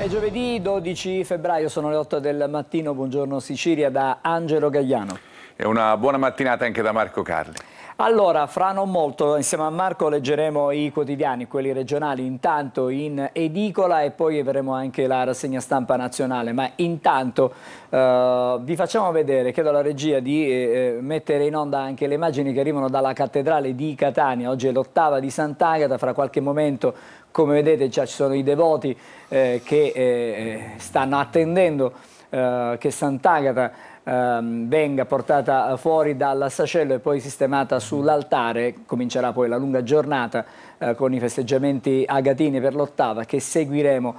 È giovedì 12 febbraio, sono le 8 del mattino, buongiorno Sicilia da Angelo Gagliano. E una buona mattinata anche da Marco Carli. Allora, fra non molto, insieme a Marco leggeremo i quotidiani, quelli regionali, intanto in edicola e poi vedremo anche la rassegna stampa nazionale. Ma intanto vi facciamo vedere, chiedo alla regia di mettere in onda anche le immagini che arrivano dalla cattedrale di Catania. Oggi è l'8ª di Sant'Agata, fra qualche momento, come vedete, già ci sono i devoti che stanno attendendo che Sant'Agata venga portata fuori dal sacello e poi sistemata sull'altare. Comincerà poi la lunga giornata con i festeggiamenti agatini per l'8ª che seguiremo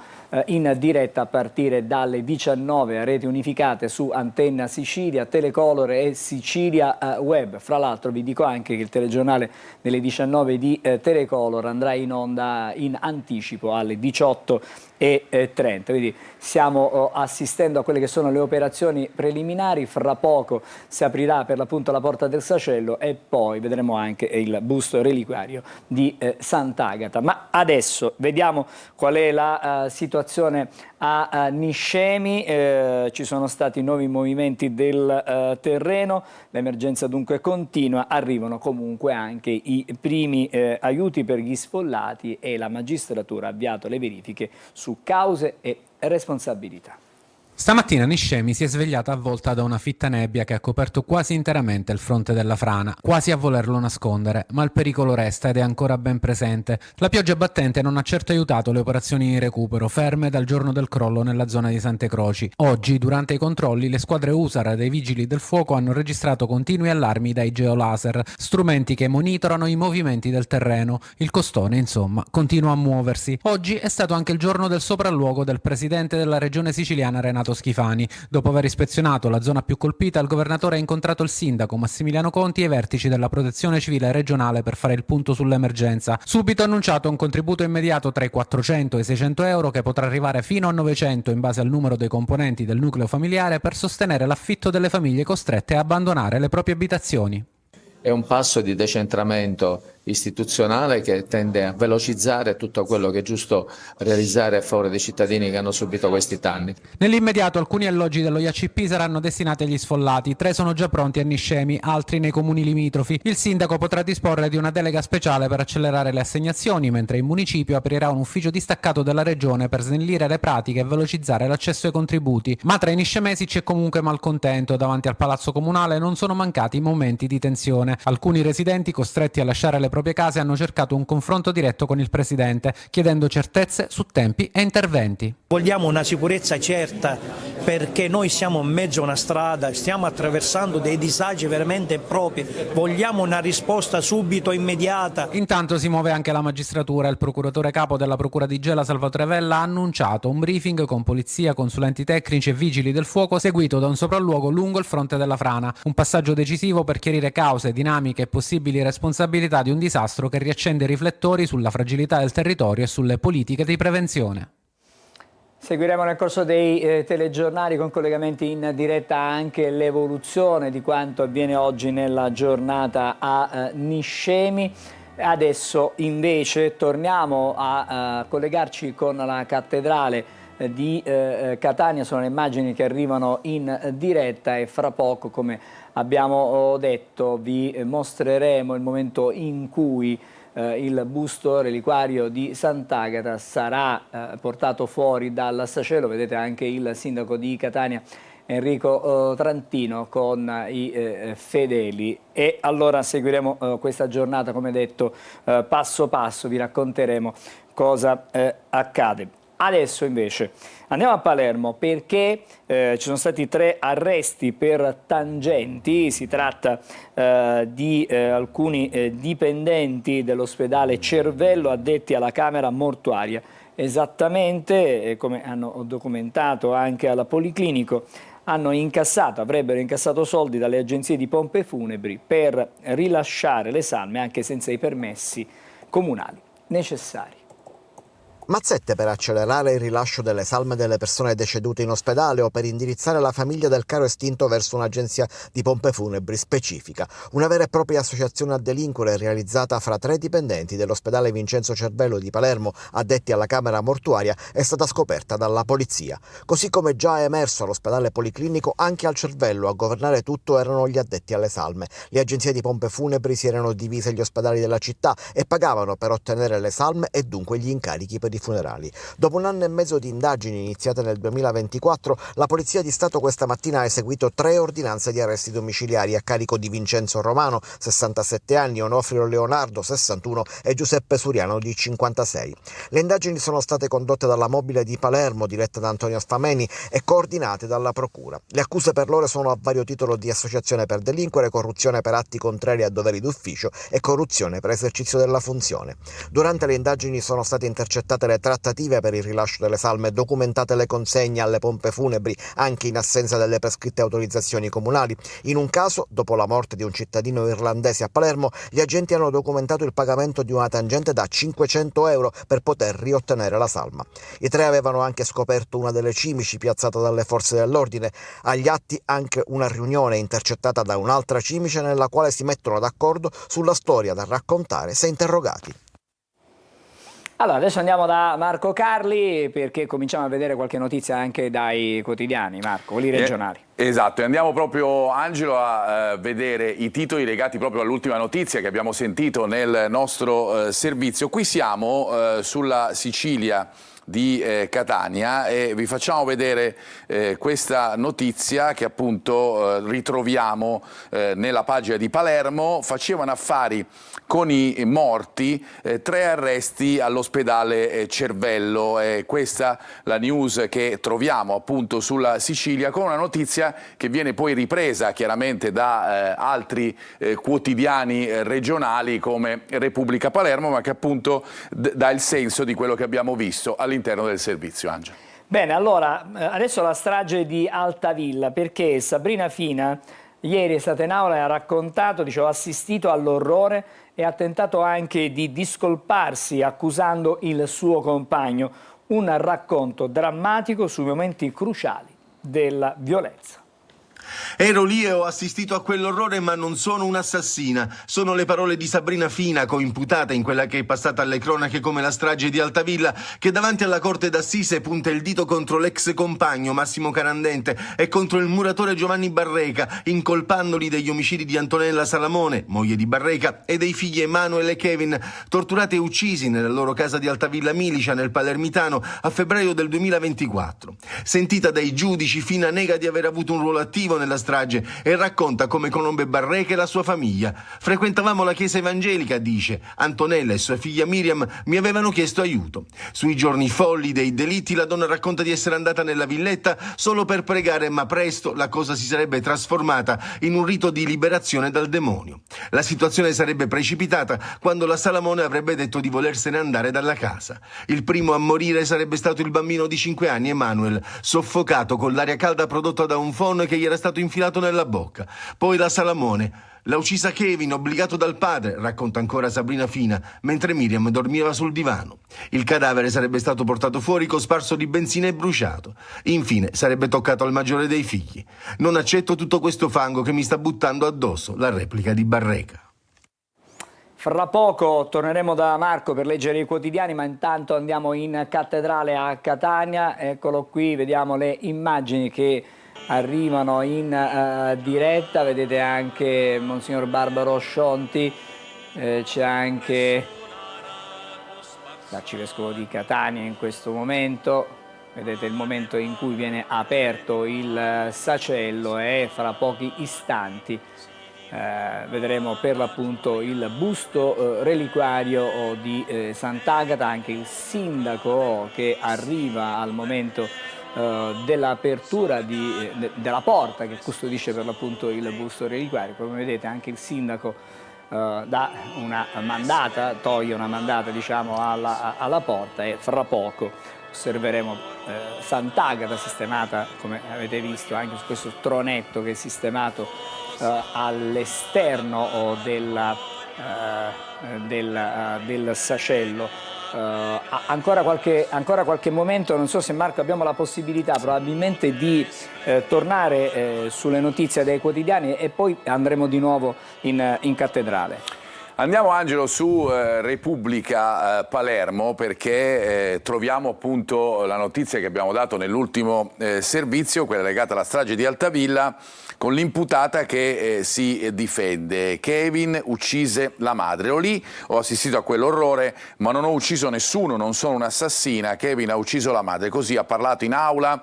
in diretta a partire dalle 19 a reti unificate su Antenna Sicilia, Telecolor e Sicilia Web. Fra l'altro vi dico anche che il telegiornale delle 19 di Telecolor andrà in onda in anticipo alle 18:30. Quindi stiamo assistendo a quelle che sono le operazioni preliminari. Fra poco si aprirà per l'appunto la porta del sacello e poi vedremo anche il busto reliquiario di Sant'Agata. Ma adesso vediamo qual è la situazione a Niscemi. Ci sono stati nuovi movimenti del terreno, l'emergenza dunque continua, arrivano comunque anche i primi aiuti per gli sfollati e la magistratura ha avviato le verifiche su cause e responsabilità. Stamattina Niscemi si è svegliata avvolta da una fitta nebbia che ha coperto quasi interamente il fronte della frana, quasi a volerlo nascondere, ma il pericolo resta ed è ancora ben presente. La pioggia battente non ha certo aiutato le operazioni di recupero, ferme dal giorno del crollo nella zona di Sante Croci. Oggi, durante i controlli, le squadre USAR dei Vigili del Fuoco hanno registrato continui allarmi dai geolaser, strumenti che monitorano i movimenti del terreno. Il costone, insomma, continua a muoversi. Oggi è stato anche il giorno del sopralluogo del presidente della regione siciliana Renato Schifani. Dopo aver ispezionato la zona più colpita, il governatore ha incontrato il sindaco Massimiliano Conti e i vertici della protezione civile regionale per fare il punto sull'emergenza. Subito ha annunciato un contributo immediato tra i 400 e i 600 euro che potrà arrivare fino a 900 in base al numero dei componenti del nucleo familiare per sostenere l'affitto delle famiglie costrette a abbandonare le proprie abitazioni. È un passo di decentramento istituzionale che tende a velocizzare tutto quello che è giusto realizzare a favore dei cittadini che hanno subito questi danni. Nell'immediato alcuni alloggi dello IACP saranno destinati agli sfollati, 3 sono già pronti a Niscemi, altri nei comuni limitrofi. Il sindaco potrà disporre di una delega speciale per accelerare le assegnazioni, mentre il municipio aprirà un ufficio distaccato dalla regione per snellire le pratiche e velocizzare l'accesso ai contributi. Ma tra i niscemesi c'è comunque malcontento. Davanti al palazzo comunale non sono mancati momenti di tensione. Alcuni residenti costretti a lasciare le proprie case hanno cercato un confronto diretto con il presidente, chiedendo certezze su tempi e interventi. Vogliamo una sicurezza certa perché noi siamo in mezzo a una strada, stiamo attraversando dei disagi veramente propri, vogliamo una risposta subito, immediata. Intanto si muove anche la magistratura. Il procuratore capo della procura di Gela, Salvatore Vella, ha annunciato un briefing con polizia, consulenti tecnici e vigili del fuoco seguito da un sopralluogo lungo il fronte della frana. Un passaggio decisivo per chiarire cause, dinamiche e possibili responsabilità di un disastro che riaccende i riflettori sulla fragilità del territorio e sulle politiche di prevenzione. Seguiremo nel corso dei telegiornali con collegamenti in diretta anche l'evoluzione di quanto avviene oggi nella giornata a Niscemi. Adesso invece torniamo a collegarci con la cattedrale di Catania. Sono le immagini che arrivano in diretta e fra poco, come abbiamo detto, vi mostreremo il momento in cui il busto reliquiario di Sant'Agata sarà portato fuori dal sacello. Vedete anche il sindaco di Catania Enrico Trantino con i fedeli. E allora seguiremo questa giornata, come detto, passo passo, vi racconteremo cosa accade. Adesso invece andiamo a Palermo perché ci sono stati 3 arresti per tangenti. Si tratta di alcuni dipendenti dell'ospedale Cervello addetti alla camera mortuaria. Esattamente come hanno documentato anche alla Policlinico, avrebbero incassato soldi dalle agenzie di pompe funebri per rilasciare le salme anche senza i permessi comunali necessari. Mazzette per accelerare il rilascio delle salme delle persone decedute in ospedale o per indirizzare la famiglia del caro estinto verso un'agenzia di pompe funebri specifica. Una vera e propria associazione a delinquere realizzata fra 3 dipendenti dell'ospedale Vincenzo Cervello di Palermo addetti alla camera mortuaria è stata scoperta dalla polizia. Così come già è emerso all'ospedale policlinico, anche al Cervello a governare tutto erano gli addetti alle salme. Le agenzie di pompe funebri si erano divise agli ospedali della città e pagavano per ottenere le salme e dunque gli incarichi per i funerali. Dopo 1 anno e mezzo di indagini iniziate nel 2024, la Polizia di Stato questa mattina ha eseguito 3 ordinanze di arresti domiciliari a carico di Vincenzo Romano, 67 anni, Onofrio Leonardo, 61 e Giuseppe Suriano, di 56. Le indagini sono state condotte dalla Mobile di Palermo, diretta da Antonio Stameni, e coordinate dalla Procura. Le accuse per loro sono a vario titolo di associazione per delinquere, corruzione per atti contrari a doveri d'ufficio e corruzione per esercizio della funzione. Durante le indagini sono state intercettate le trattative per il rilascio delle salme, documentate le consegne alle pompe funebri anche in assenza delle prescritte autorizzazioni comunali. In un caso, dopo la morte di un cittadino irlandese a Palermo, gli agenti hanno documentato il pagamento di una tangente da 500 euro per poter riottenere la salma. I 3 avevano anche scoperto una delle cimici piazzata dalle forze dell'ordine. Agli atti anche una riunione intercettata da un'altra cimice nella quale si mettono d'accordo sulla storia da raccontare se interrogati. Allora, adesso andiamo da Marco Carli perché cominciamo a vedere qualche notizia anche dai quotidiani, Marco, quelli regionali. Esatto, e andiamo proprio, Angelo, a vedere i titoli legati proprio all'ultima notizia che abbiamo sentito nel nostro servizio. Qui siamo sulla Sicilia di Catania e vi facciamo vedere questa notizia che appunto ritroviamo nella pagina di Palermo. Facevano affari con i morti, 3 arresti all'ospedale Cervello. Questa la news che troviamo appunto sulla Sicilia, con una notizia che viene poi ripresa chiaramente da altri quotidiani regionali come Repubblica Palermo, ma che appunto dà il senso di quello che abbiamo visto all'interno del servizio. Angelo. Bene, allora, adesso la strage di Altavilla, perché Sabrina Fina ieri è stata in aula e ha raccontato, dicevo, ha assistito all'orrore e ha tentato anche di discolparsi accusando il suo compagno. Un racconto drammatico sui momenti cruciali della violenza. Ero lì e ho assistito a quell'orrore, ma non sono un'assassina. Sono le parole di Sabrina Fina, coimputata in quella che è passata alle cronache come la strage di Altavilla, che davanti alla corte d'assise punta il dito contro l'ex compagno Massimo Carandente e contro il muratore Giovanni Barreca, incolpandoli degli omicidi di Antonella Salamone, moglie di Barreca, e dei figli Emanuele e Kevin, torturati e uccisi nella loro casa di Altavilla Milicia, nel Palermitano, a febbraio del 2024. Sentita dai giudici, Fina nega di aver avuto un ruolo attivo nella strage e racconta come conobbe Barreca e la sua famiglia. Frequentavamo la chiesa evangelica, dice. Antonella e sua figlia Miriam mi avevano chiesto aiuto. Sui giorni folli dei delitti la donna racconta di essere andata nella villetta solo per pregare, ma presto la cosa si sarebbe trasformata in un rito di liberazione dal demonio. La situazione sarebbe precipitata quando la Salamone avrebbe detto di volersene andare dalla casa. Il primo a morire sarebbe stato il bambino di 5 anni, Emanuel, soffocato con l'aria calda prodotta da un phon che gli era stato infilato nella bocca. Poi la Salamone l'ha uccisa Kevin, obbligato dal padre, racconta ancora Sabrina Fina, mentre Miriam dormiva sul divano. Il cadavere sarebbe stato portato fuori cosparso di benzina e bruciato. Infine sarebbe toccato al maggiore dei figli. Non accetto tutto questo fango che mi sta buttando addosso, la replica di Barreca. Fra poco torneremo da Marco per leggere i quotidiani, ma intanto andiamo in cattedrale a Catania. Eccolo qui, vediamo le immagini che arrivano in diretta. Vedete anche Monsignor Barbaro Scionti, c'è anche l'arcivescovo di Catania in questo momento. Vedete il momento in cui viene aperto il sacello e fra pochi istanti vedremo per l'appunto il busto reliquario di Sant'Agata, anche il sindaco che arriva al momento dell'apertura della porta che custodisce per l'appunto il busto reliquario. Come vedete anche il sindaco dà una mandata, toglie una mandata diciamo alla porta, e fra poco osserveremo Sant'Agata sistemata, come avete visto, anche su questo tronetto che è sistemato all'esterno del sacello. ancora qualche momento, non so se Marco abbiamo la possibilità probabilmente di tornare sulle notizie dei quotidiani e poi andremo di nuovo in cattedrale. Andiamo Angelo su Repubblica Palermo perché troviamo appunto la notizia che abbiamo dato nell'ultimo servizio, quella legata alla strage di Altavilla, con l'imputata che si difende. Kevin uccise la madre. Lì ho assistito a quell'orrore, ma non ho ucciso nessuno, non sono un'assassina. Kevin ha ucciso la madre. Così ha parlato in aula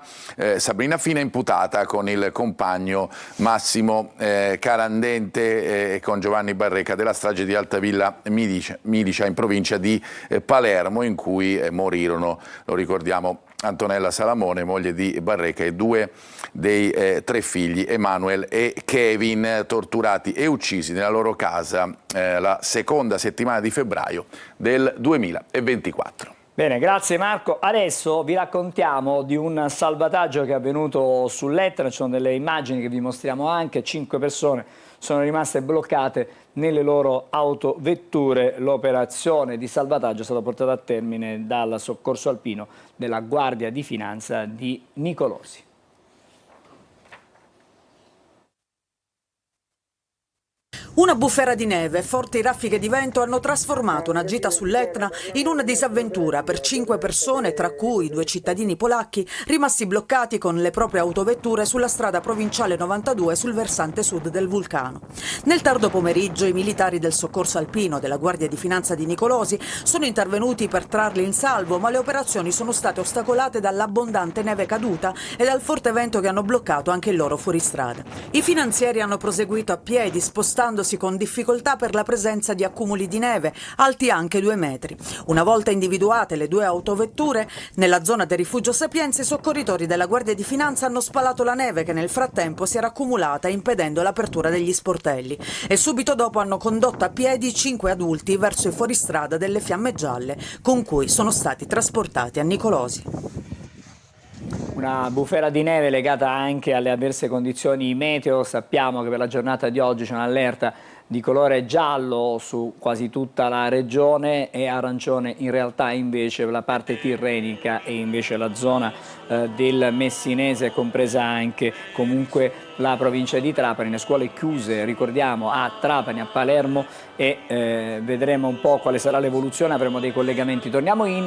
Sabrina Fina, imputata con il compagno Massimo Carandente e con Giovanni Barreca della strage di Altavilla Milicia in provincia di Palermo, in cui morirono, lo ricordiamo, Antonella Salamone, moglie di Barreca, e 2 dei 3 figli, Emanuel e Kevin, torturati e uccisi nella loro casa la seconda settimana di febbraio del 2024. Bene, grazie Marco. Adesso vi raccontiamo di un salvataggio che è avvenuto sull'Etna. Ci sono delle immagini che vi mostriamo anche. 5 persone sono rimaste bloccate nelle loro autovetture. L'operazione di salvataggio è stata portata a termine dal soccorso alpino della Guardia di Finanza di Nicolosi. Una bufera di neve e forti raffiche di vento hanno trasformato una gita sull'Etna in una disavventura per 5 persone, tra cui 2 cittadini polacchi rimasti bloccati con le proprie autovetture sulla strada provinciale 92 sul versante sud del vulcano. Nel tardo pomeriggio i militari del soccorso alpino della Guardia di Finanza di Nicolosi sono intervenuti per trarli in salvo, ma le operazioni sono state ostacolate dall'abbondante neve caduta e dal forte vento che hanno bloccato anche il loro fuoristrada. I finanzieri hanno proseguito a piedi, spostandosi con difficoltà per la presenza di accumuli di neve, alti anche 2 metri. Una volta individuate le 2 autovetture, nella zona del rifugio Sapienza i soccorritori della Guardia di Finanza hanno spalato la neve che nel frattempo si era accumulata impedendo l'apertura degli sportelli e subito dopo hanno condotto a piedi 5 adulti verso i fuoristrada delle Fiamme Gialle con cui sono stati trasportati a Nicolosi. Una bufera di neve legata anche alle avverse condizioni meteo. Sappiamo che per la giornata di oggi c'è un'allerta di colore giallo su quasi tutta la regione e arancione in realtà invece per la parte tirrenica e invece la zona del Messinese, compresa anche comunque la provincia di Trapani. Le scuole chiuse, ricordiamo, a Trapani, a Palermo, e vedremo un po' quale sarà l'evoluzione, avremo dei collegamenti. Torniamo in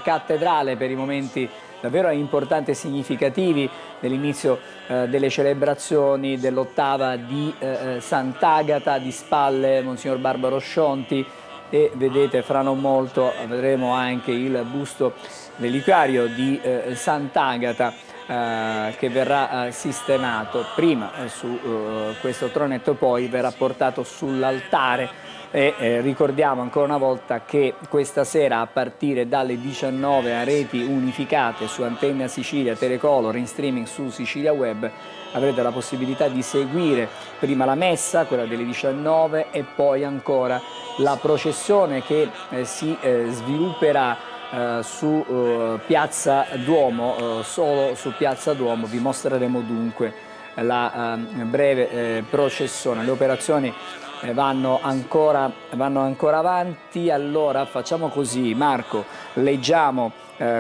cattedrale per i momenti davvero importanti e significativi dell'inizio delle celebrazioni dell'ottava di Sant'Agata. Di spalle Monsignor Barbaro Scionti e vedete fra non molto vedremo anche il busto reliquiario di Sant'Agata che verrà sistemato prima su questo tronetto, poi verrà portato sull'altare. E ricordiamo ancora una volta che questa sera a partire dalle 19 a reti unificate su Antenna Sicilia, Telecolor, in streaming su Sicilia Web avrete la possibilità di seguire prima la messa, quella delle 19, e poi ancora la processione che si svilupperà su Piazza Duomo. Solo su Piazza Duomo vi mostreremo dunque la breve processione. Le operazioni vanno ancora avanti. Allora facciamo così, Marco, leggiamo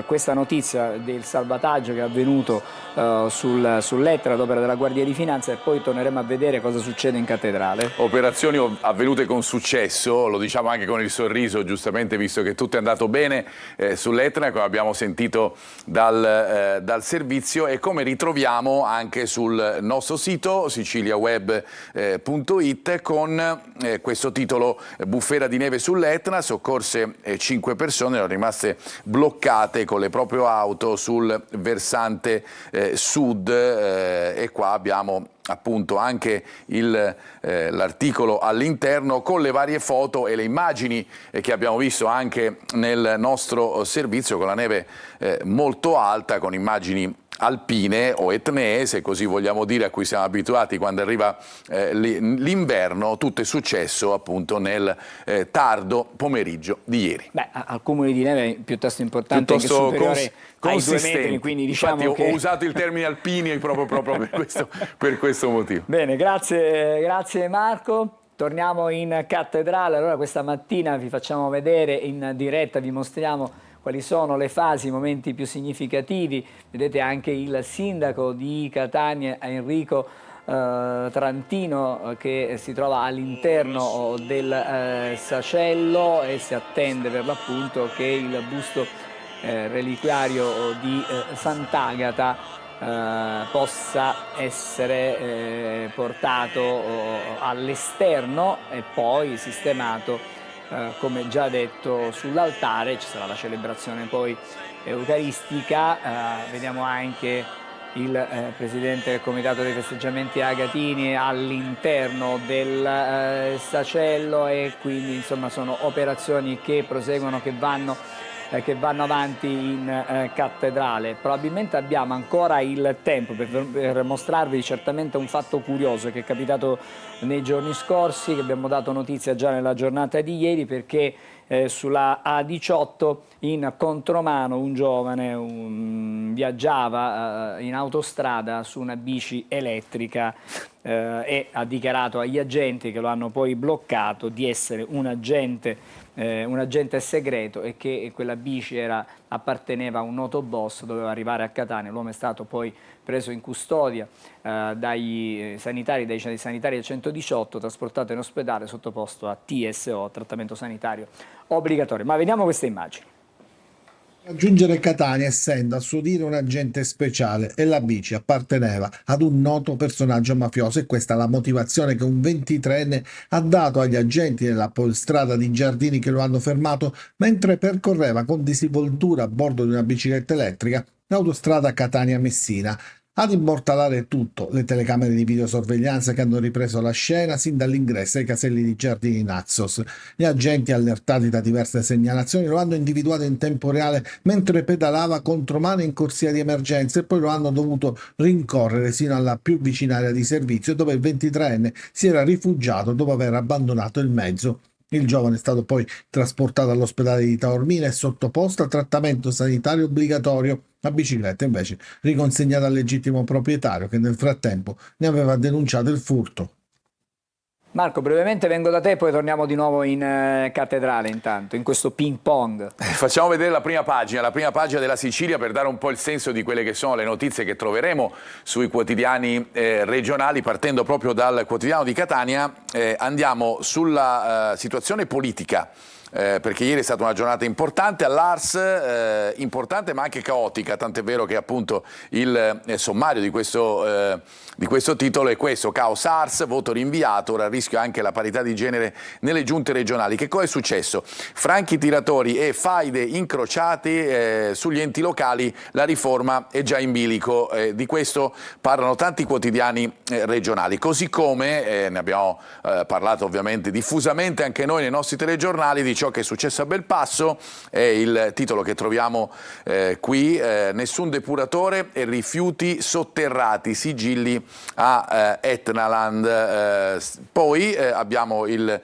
questa notizia del salvataggio che è avvenuto sull'Etna ad opera della Guardia di Finanza e poi torneremo a vedere cosa succede in cattedrale. Operazioni avvenute con successo, lo diciamo anche con il sorriso, giustamente, visto che tutto è andato bene sull'Etna, come abbiamo sentito dal servizio, e come ritroviamo anche sul nostro sito siciliaweb.it con questo titolo: bufera di neve sull'Etna, soccorse 5 persone, erano rimaste bloccate con le proprie auto sul versante sud, e qua abbiamo appunto anche l'articolo all'interno con le varie foto e le immagini che abbiamo visto anche nel nostro servizio, con la neve molto alta, con immagini alpine o etnee, se così vogliamo dire, a cui siamo abituati quando arriva l'inverno. Tutto è successo appunto nel tardo pomeriggio di ieri. Beh, accumuli di neve piuttosto importanti, piuttosto anche superiore ai 2 metri, quindi diciamo. Infatti che ho usato il termine alpini proprio per questo motivo. Bene, grazie Marco. Torniamo in cattedrale. Allora questa mattina vi facciamo vedere in diretta, vi mostriamo quali sono le fasi, i momenti più significativi. Vedete anche il sindaco di Catania, Enrico Trantino, che si trova all'interno del sacello e si attende per l'appunto che il busto reliquiario di Sant'Agata possa essere portato all'esterno e poi sistemato, come già detto, sull'altare. Ci sarà la celebrazione poi eucaristica. Vediamo anche il presidente del comitato dei festeggiamenti agatini all'interno del sacello, e quindi insomma sono operazioni che proseguono, che vanno avanti in cattedrale. Probabilmente abbiamo ancora il tempo per mostrarvi certamente un fatto curioso che è capitato nei giorni scorsi, che abbiamo dato notizia già nella giornata di ieri, perché sulla A18 in contromano un giovane viaggiava in autostrada su una bici elettrica e ha dichiarato agli agenti, che lo hanno poi bloccato, di essere un agente segreto e che quella bici apparteneva a un noto boss, doveva arrivare a Catania. L'uomo è stato poi preso in custodia dai sanitari del 118, trasportato in ospedale, sottoposto a TSO, trattamento sanitario obbligatorio. Ma vediamo queste immagini. Raggiungere Catania essendo a suo dire un agente speciale, e la bici apparteneva ad un noto personaggio mafioso, e questa è la motivazione che un 23enne ha dato agli agenti della strada di Giardini, che lo hanno fermato mentre percorreva con disinvoltura a bordo di una bicicletta elettrica l'autostrada Catania-Messina. Ad immortalare tutto, le telecamere di videosorveglianza che hanno ripreso la scena sin dall'ingresso ai caselli di Giardini Naxos. Gli agenti, allertati da diverse segnalazioni, lo hanno individuato in tempo reale mentre pedalava contromano in corsia di emergenza, e poi lo hanno dovuto rincorrere sino alla più vicina area di servizio, dove il 23enne si era rifugiato dopo aver abbandonato il mezzo. Il giovane è stato poi trasportato all'ospedale di Taormina e sottoposto a trattamento sanitario obbligatorio. La bicicletta invece riconsegnata al legittimo proprietario, che nel frattempo ne aveva denunciato il furto. Marco, brevemente vengo da te e poi torniamo di nuovo in cattedrale, intanto, in questo ping pong. Facciamo vedere la prima pagina della Sicilia, per dare un po' il senso di quelle che sono le notizie che troveremo sui quotidiani regionali. Partendo proprio dal quotidiano di Catania, andiamo sulla situazione politica. Perché ieri è stata una giornata importante all'Ars, importante ma anche caotica, tant'è vero che appunto il sommario di questo titolo è questo: caos Ars, voto rinviato, ora a rischio anche la parità di genere nelle giunte regionali. Che cosa è successo? Franchi tiratori e faide incrociati sugli enti locali, la riforma è già in bilico, di questo parlano tanti quotidiani regionali, così come ne abbiamo parlato ovviamente diffusamente anche noi nei nostri telegiornali di ciò che è successo a Belpasso. È il titolo che troviamo qui: nessun depuratore e rifiuti sotterrati, sigilli a Etnaland. Poi abbiamo il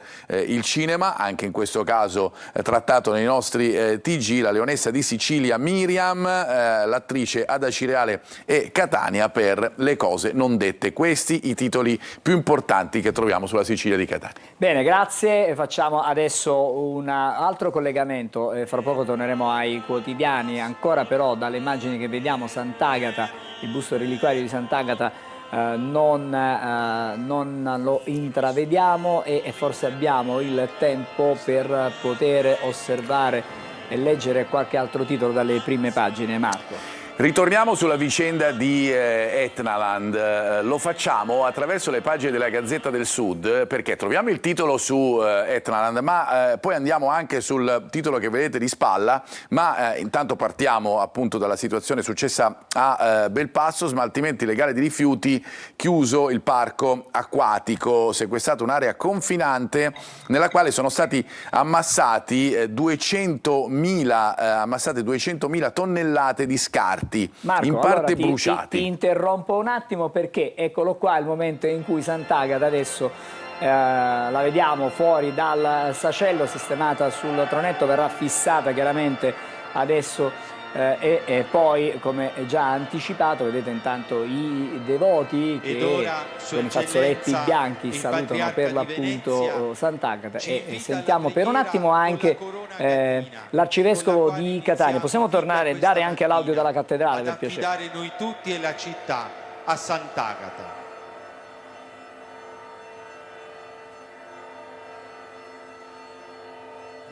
cinema, anche in questo caso trattato nei nostri TG, la leonessa di Sicilia Miriam, l'attrice Ada Cireale e Catania per Le cose non dette. Questi i titoli più importanti che troviamo sulla Sicilia di Catania. Bene, grazie. Facciamo adesso un altro collegamento, fra poco torneremo ai quotidiani. Ancora però dalle immagini che vediamo Sant'Agata, il busto reliquiario di Sant'Agata non lo intravediamo, e forse abbiamo il tempo per poter osservare e leggere qualche altro titolo dalle prime pagine. Marco. Ritorniamo sulla vicenda di Etnaland, lo facciamo attraverso le pagine della Gazzetta del Sud, perché troviamo il titolo su Etnaland, ma poi andiamo anche sul titolo che vedete di spalla. Ma intanto partiamo appunto dalla situazione successa a Belpasso: smaltimento illegale di rifiuti, chiuso il parco acquatico, sequestrata un'area confinante nella quale sono stati ammassati 200.000 tonnellate di scarti. Marco, in parte allora bruciati. Ti interrompo un attimo, perché eccolo qua il momento in cui Sant'Agata adesso la vediamo fuori dal sacello, sistemata sul tronetto, verrà fissata chiaramente adesso e poi, come già anticipato, vedete intanto i devoti che con i fazzoletti bianchi salutano per l'appunto Sant'Agata, e sentiamo per un attimo anche l'arcivescovo di Catania. Possiamo tornare e dare anche l'audio dalla cattedrale, per piacere? Affidare noi tutti e la città a Sant'Agata.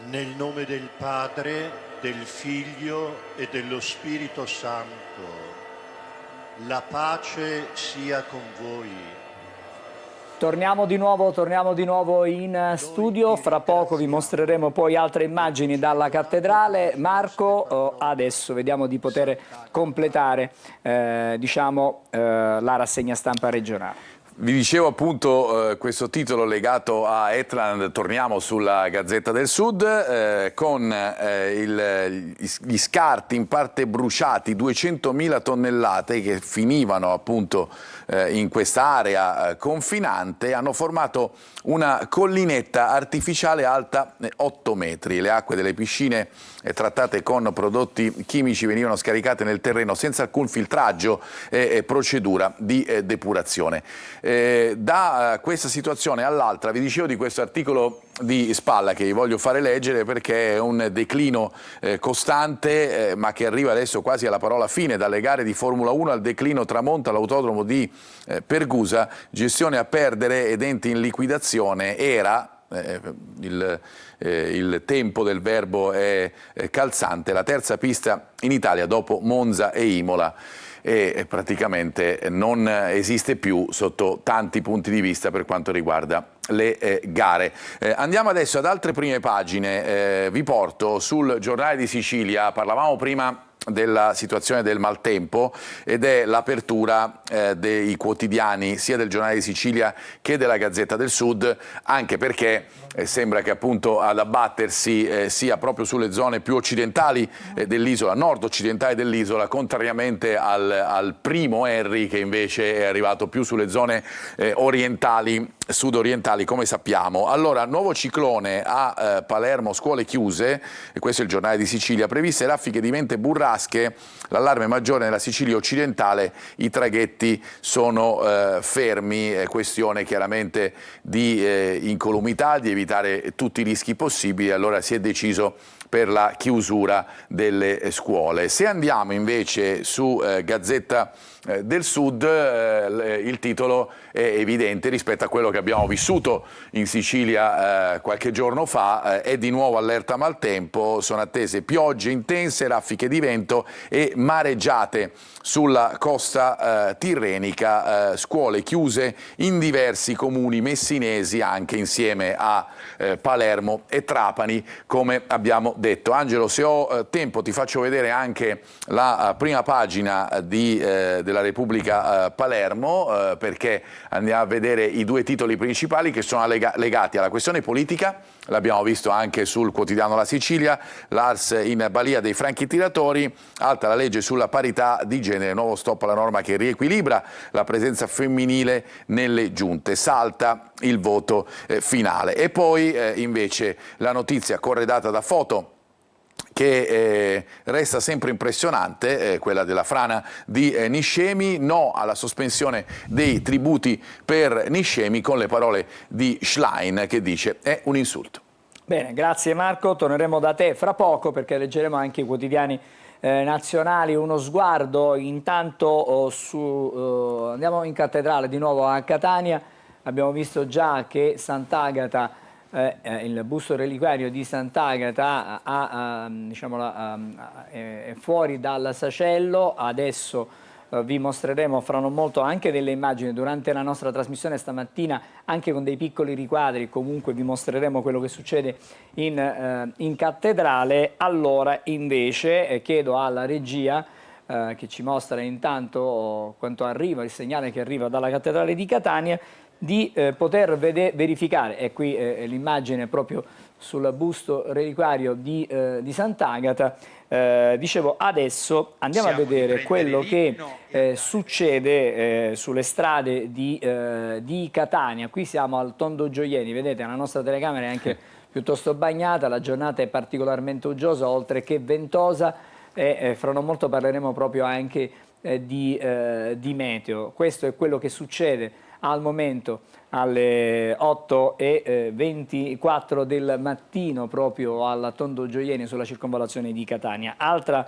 Nel nome del Padre, del Figlio e dello Spirito Santo, la pace sia con voi. Torniamo di nuovo in studio, fra poco vi mostreremo poi altre immagini dalla cattedrale. Marco, adesso vediamo di poter completare la rassegna stampa regionale. Vi dicevo appunto questo titolo legato a Etna, torniamo sulla Gazzetta del Sud, con gli scarti in parte bruciati, 200.000 tonnellate che finivano appunto in questa area confinante, hanno formato una collinetta artificiale alta 8 metri. Le acque delle piscine trattate con prodotti chimici venivano scaricate nel terreno senza alcun filtraggio e procedura di depurazione. Da questa situazione all'altra, vi dicevo di questo articolo di Spalla che vi voglio fare leggere perché è un declino costante, ma che arriva adesso quasi alla parola fine. Dalle gare di Formula 1 al declino tramonta l'autodromo di Pergusa, gestione a perdere ed enti in liquidazione. Era il tempo del verbo è calzante, la terza pista in Italia dopo Monza e Imola, e praticamente non esiste più sotto tanti punti di vista per quanto riguarda le gare. Andiamo adesso ad altre prime pagine, vi porto sul Giornale di Sicilia. Parlavamo prima della situazione del maltempo ed è l'apertura dei quotidiani sia del Giornale di Sicilia che della Gazzetta del Sud, anche perché sembra che appunto ad abbattersi sia proprio sulle zone più occidentali dell'isola, nord-occidentali dell'isola, contrariamente al primo Henry che invece è arrivato più sulle zone orientali, sud-orientali, come sappiamo. Allora, nuovo ciclone a Palermo, scuole chiuse, e questo è il Giornale di Sicilia, previste raffiche di vento e burrasche, l'allarme maggiore nella Sicilia occidentale, i traghetti sono fermi, questione chiaramente di incolumità, di evitare tutti i rischi possibili, allora si è deciso per la chiusura delle scuole. Se andiamo invece su Gazzetta del Sud, il titolo è evidente rispetto a quello che abbiamo vissuto in Sicilia qualche giorno fa, è di nuovo allerta maltempo, sono attese piogge intense, raffiche di vento e mareggiate sulla costa tirrenica, scuole chiuse in diversi comuni messinesi, anche insieme a Palermo e Trapani, come abbiamo detto. Angelo, se ho tempo ti faccio vedere anche la prima pagina della Repubblica Palermo, perché andiamo a vedere i due titoli principali che sono legati alla questione politica. L'abbiamo visto anche sul quotidiano La Sicilia, l'Ars in balia dei franchi tiratori, alta la legge sulla parità di genere, nuovo stop alla norma che riequilibra la presenza femminile nelle giunte, salta il voto finale. E poi invece la notizia corredata da foto che resta sempre impressionante, quella della frana di Niscemi, no alla sospensione dei tributi per Niscemi, con le parole di Schlein che dice è un insulto. Bene, grazie Marco, torneremo da te fra poco perché leggeremo anche i quotidiani nazionali. Uno sguardo intanto andiamo in cattedrale di nuovo a Catania. Abbiamo visto già che Sant'Agata, il busto reliquario di Sant'Agata è fuori dal sacello. Adesso vi mostreremo fra non molto anche delle immagini durante la nostra trasmissione stamattina, anche con dei piccoli riquadri. Comunque vi mostreremo quello che succede in cattedrale. Allora invece chiedo alla regia che ci mostra intanto quanto arriva, il segnale che arriva dalla cattedrale di Catania, di poter verificare, e qui l'immagine proprio sul busto reliquario di Sant'Agata. Dicevo, adesso andiamo a vedere quello che succede sulle strade di Catania. Qui siamo al Tondo Gioieni, vedete la nostra telecamera è anche piuttosto bagnata, la giornata è particolarmente uggiosa oltre che ventosa. e fra non molto parleremo proprio anche di meteo. Questo è quello che succede al momento alle 8:24 del mattino proprio alla Tondo Gioieni sulla circonvallazione di Catania. Altra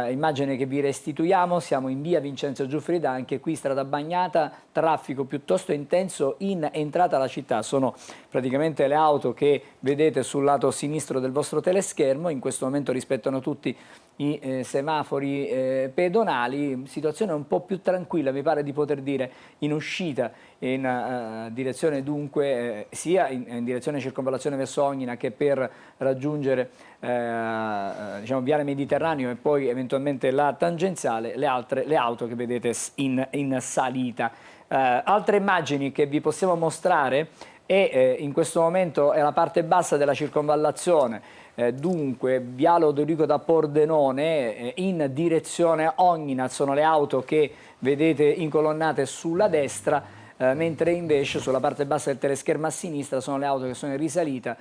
immagine che vi restituiamo, siamo in via Vincenzo Giuffrida, anche qui strada bagnata, traffico piuttosto intenso in entrata alla città. Sono praticamente le auto che vedete sul lato sinistro del vostro teleschermo, in questo momento rispettano tutti i semafori pedonali, situazione un po' più tranquilla, mi pare di poter dire, in uscita in direzione dunque sia in direzione circonvallazione verso Ognina che per raggiungere diciamo Viale Mediterraneo e poi eventualmente la tangenziale, le auto che vedete in salita. Altre immagini che vi possiamo mostrare e in questo momento è la parte bassa della circonvallazione, dunque Viale Odorico da Pordenone in direzione Ognina, sono le auto che vedete incolonnate sulla destra, mentre invece sulla parte bassa del teleschermo a sinistra sono le auto che sono in risalita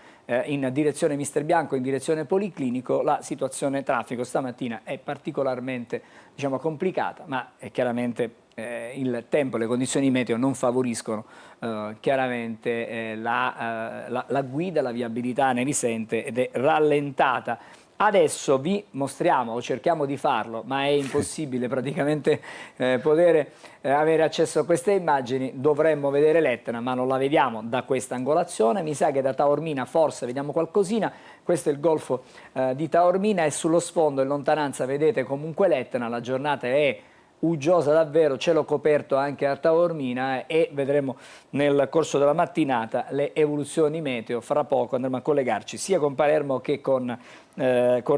in direzione Mister Bianco, in direzione Policlinico. La situazione traffico stamattina è particolarmente, diciamo, complicata, ma è chiaramente il tempo, le condizioni meteo non favoriscono chiaramente la guida, la viabilità ne risente ed è rallentata. Adesso vi mostriamo, o cerchiamo di farlo, ma è impossibile praticamente poter avere accesso a queste immagini. Dovremmo vedere l'Etna, ma non la vediamo da questa angolazione. Mi sa che da Taormina forse vediamo qualcosina. Questo è il golfo di Taormina e sullo sfondo in lontananza vedete comunque l'Etna. La giornata è uggiosa davvero, cielo coperto anche a Taormina e vedremo nel corso della mattinata le evoluzioni meteo. Fra poco andremo a collegarci sia con Palermo che con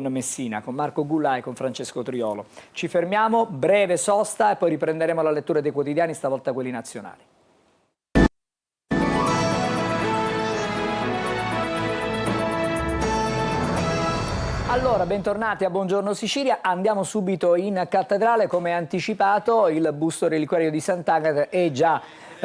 Messina, con Marco Gullà e con Francesco Triolo. Ci fermiamo, breve sosta e poi riprenderemo la lettura dei quotidiani, stavolta quelli nazionali. Allora, bentornati a Buongiorno Sicilia, andiamo subito in cattedrale. Come anticipato, il busto reliquiario di Sant'Agata è già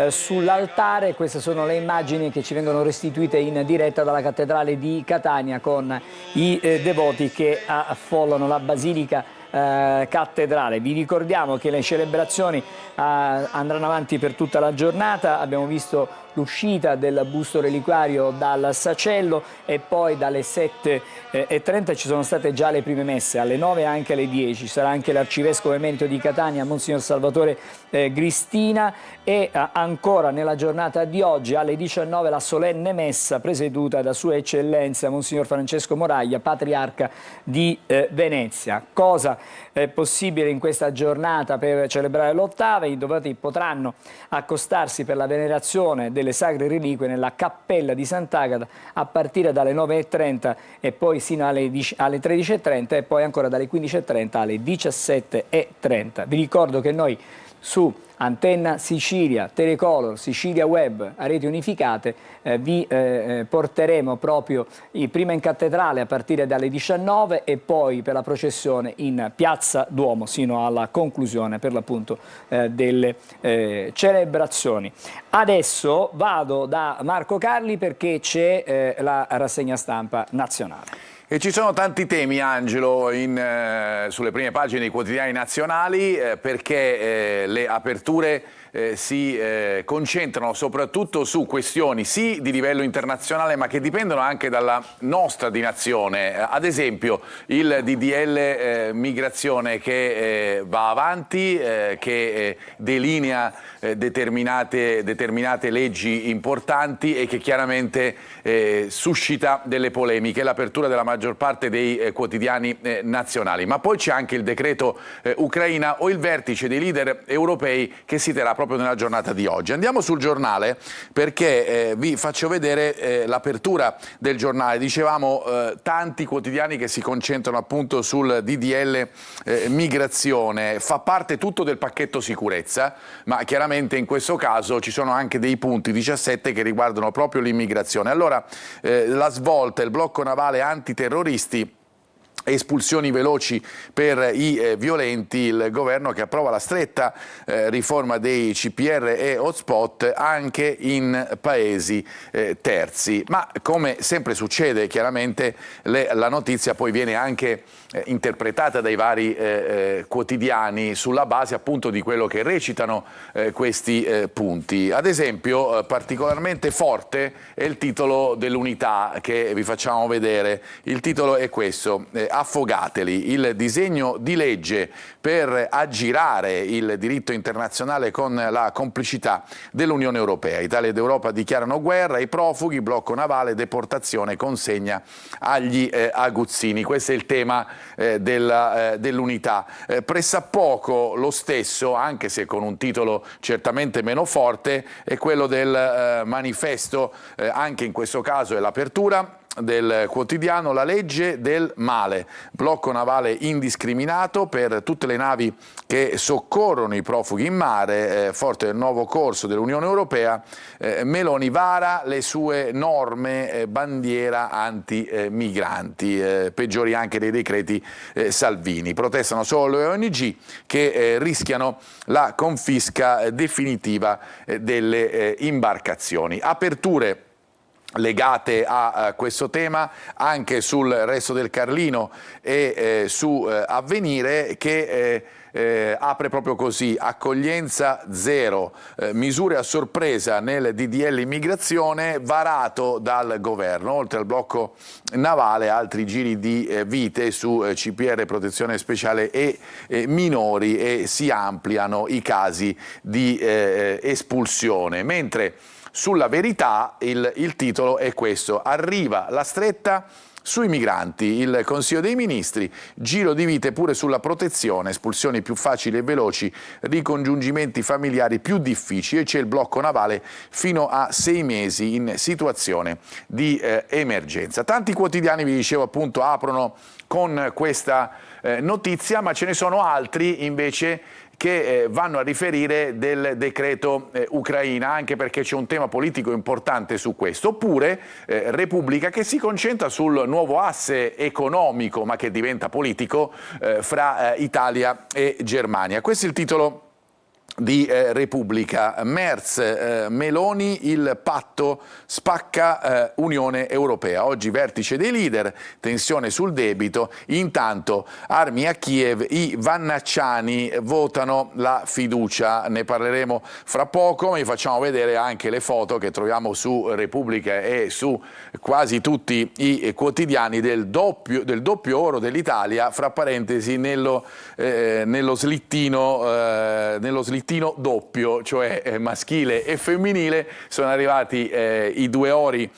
sull'altare. Queste sono le immagini che ci vengono restituite in diretta dalla cattedrale di Catania con i devoti che affollano la basilica cattedrale. Vi ricordiamo che le celebrazioni andranno avanti per tutta la giornata. Abbiamo visto l'uscita del busto reliquiario dal sacello e poi dalle 7:30 ci sono state già le prime messe, alle 9 e anche alle 10 sarà anche l'arcivescovo emerito di Catania, Monsignor Salvatore Gristina, e ancora nella giornata di oggi alle 19 la solenne messa presieduta da Sua Eccellenza Monsignor Francesco Moraglia, Patriarca di Venezia. Cosa è possibile in questa giornata per celebrare l'ottava? I devoti potranno accostarsi per la venerazione delle sacre reliquie nella cappella di Sant'Agata a partire dalle 9:30 e poi sino alle 13:30 e poi ancora dalle 15:30 alle 17:30. Vi ricordo che noi su Antenna Sicilia, Telecolor, Sicilia Web, a reti unificate, vi porteremo proprio prima in cattedrale a partire dalle 19 e poi per la processione in Piazza Duomo sino alla conclusione per l'appunto delle celebrazioni. Adesso vado da Marco Carli perché c'è la rassegna stampa nazionale. E ci sono tanti temi, Angelo, sulle prime pagine dei quotidiani nazionali perché le aperture si concentrano soprattutto su questioni sì di livello internazionale ma che dipendono anche dalla nostra di nazione. Ad esempio il DDL migrazione che va avanti, che delinea determinate leggi importanti e che chiaramente suscita delle polemiche, l'apertura della maggior parte dei quotidiani nazionali. Ma poi c'è anche il decreto Ucraina o il vertice dei leader europei che si terrà proprio nella giornata di oggi. Andiamo sul giornale perché vi faccio vedere l'apertura del giornale. Dicevamo tanti quotidiani che si concentrano appunto sul DDL migrazione, fa parte tutto del pacchetto sicurezza, ma chiaramente in questo caso ci sono anche dei punti 17 che riguardano proprio l'immigrazione. Allora la svolta, il blocco navale antiterroristi espulsioni veloci per i violenti, il governo che approva la stretta riforma dei CPR e hotspot anche in paesi terzi. Ma come sempre succede, chiaramente la notizia poi viene anche interpretata dai vari quotidiani sulla base appunto di quello che recitano questi punti. Ad esempio particolarmente forte è il titolo dell'Unità che vi facciamo vedere. Il titolo è questo: affogateli, il disegno di legge per aggirare il diritto internazionale con la complicità dell'Unione Europea. Italia ed Europa dichiarano guerra ai profughi, blocco navale, deportazione, consegna agli aguzzini. Questo è il tema dell'Unità. Pressappoco lo stesso, anche se con un titolo certamente meno forte, è quello del manifesto, anche in questo caso è l'apertura del quotidiano, la legge del male, blocco navale indiscriminato per tutte le navi che soccorrono i profughi in mare, forte del nuovo corso dell'Unione Europea, Meloni vara le sue norme bandiera anti-migranti, peggiori anche dei decreti Salvini. Protestano solo le ONG che rischiano la confisca definitiva delle imbarcazioni. Aperture legate a questo tema anche sul Resto del Carlino e su Avvenire, che apre proprio così: accoglienza zero, misure a sorpresa nel DDL immigrazione varato dal governo. Oltre al blocco navale, altri giri di vite su CPR, protezione speciale e minori, e si ampliano i casi di espulsione. Mentre sulla Verità il titolo è questo: arriva la stretta sui migranti, il Consiglio dei Ministri, giro di vite pure sulla protezione, espulsioni più facili e veloci, ricongiungimenti familiari più difficili, e c'è il blocco navale fino a 6 mesi in situazione di emergenza. Tanti quotidiani, vi dicevo appunto, aprono con questa notizia, ma ce ne sono altri invece che vanno a riferire del decreto Ucraina, anche perché c'è un tema politico importante su questo. Oppure Repubblica, che si concentra sul nuovo asse economico, ma che diventa politico, fra Italia e Germania. Questo è il titolo di Repubblica. Merz, Meloni, il patto spacca Unione Europea. Oggi vertice dei leader, tensione sul debito. Intanto armi a Kiev, i vannacciani votano la fiducia. Ne parleremo fra poco, ma vi facciamo vedere anche le foto che troviamo su Repubblica e su quasi tutti i quotidiani del doppio oro dell'Italia, fra parentesi nello slittino doppio, cioè maschile e femminile. Sono arrivati i 2 ori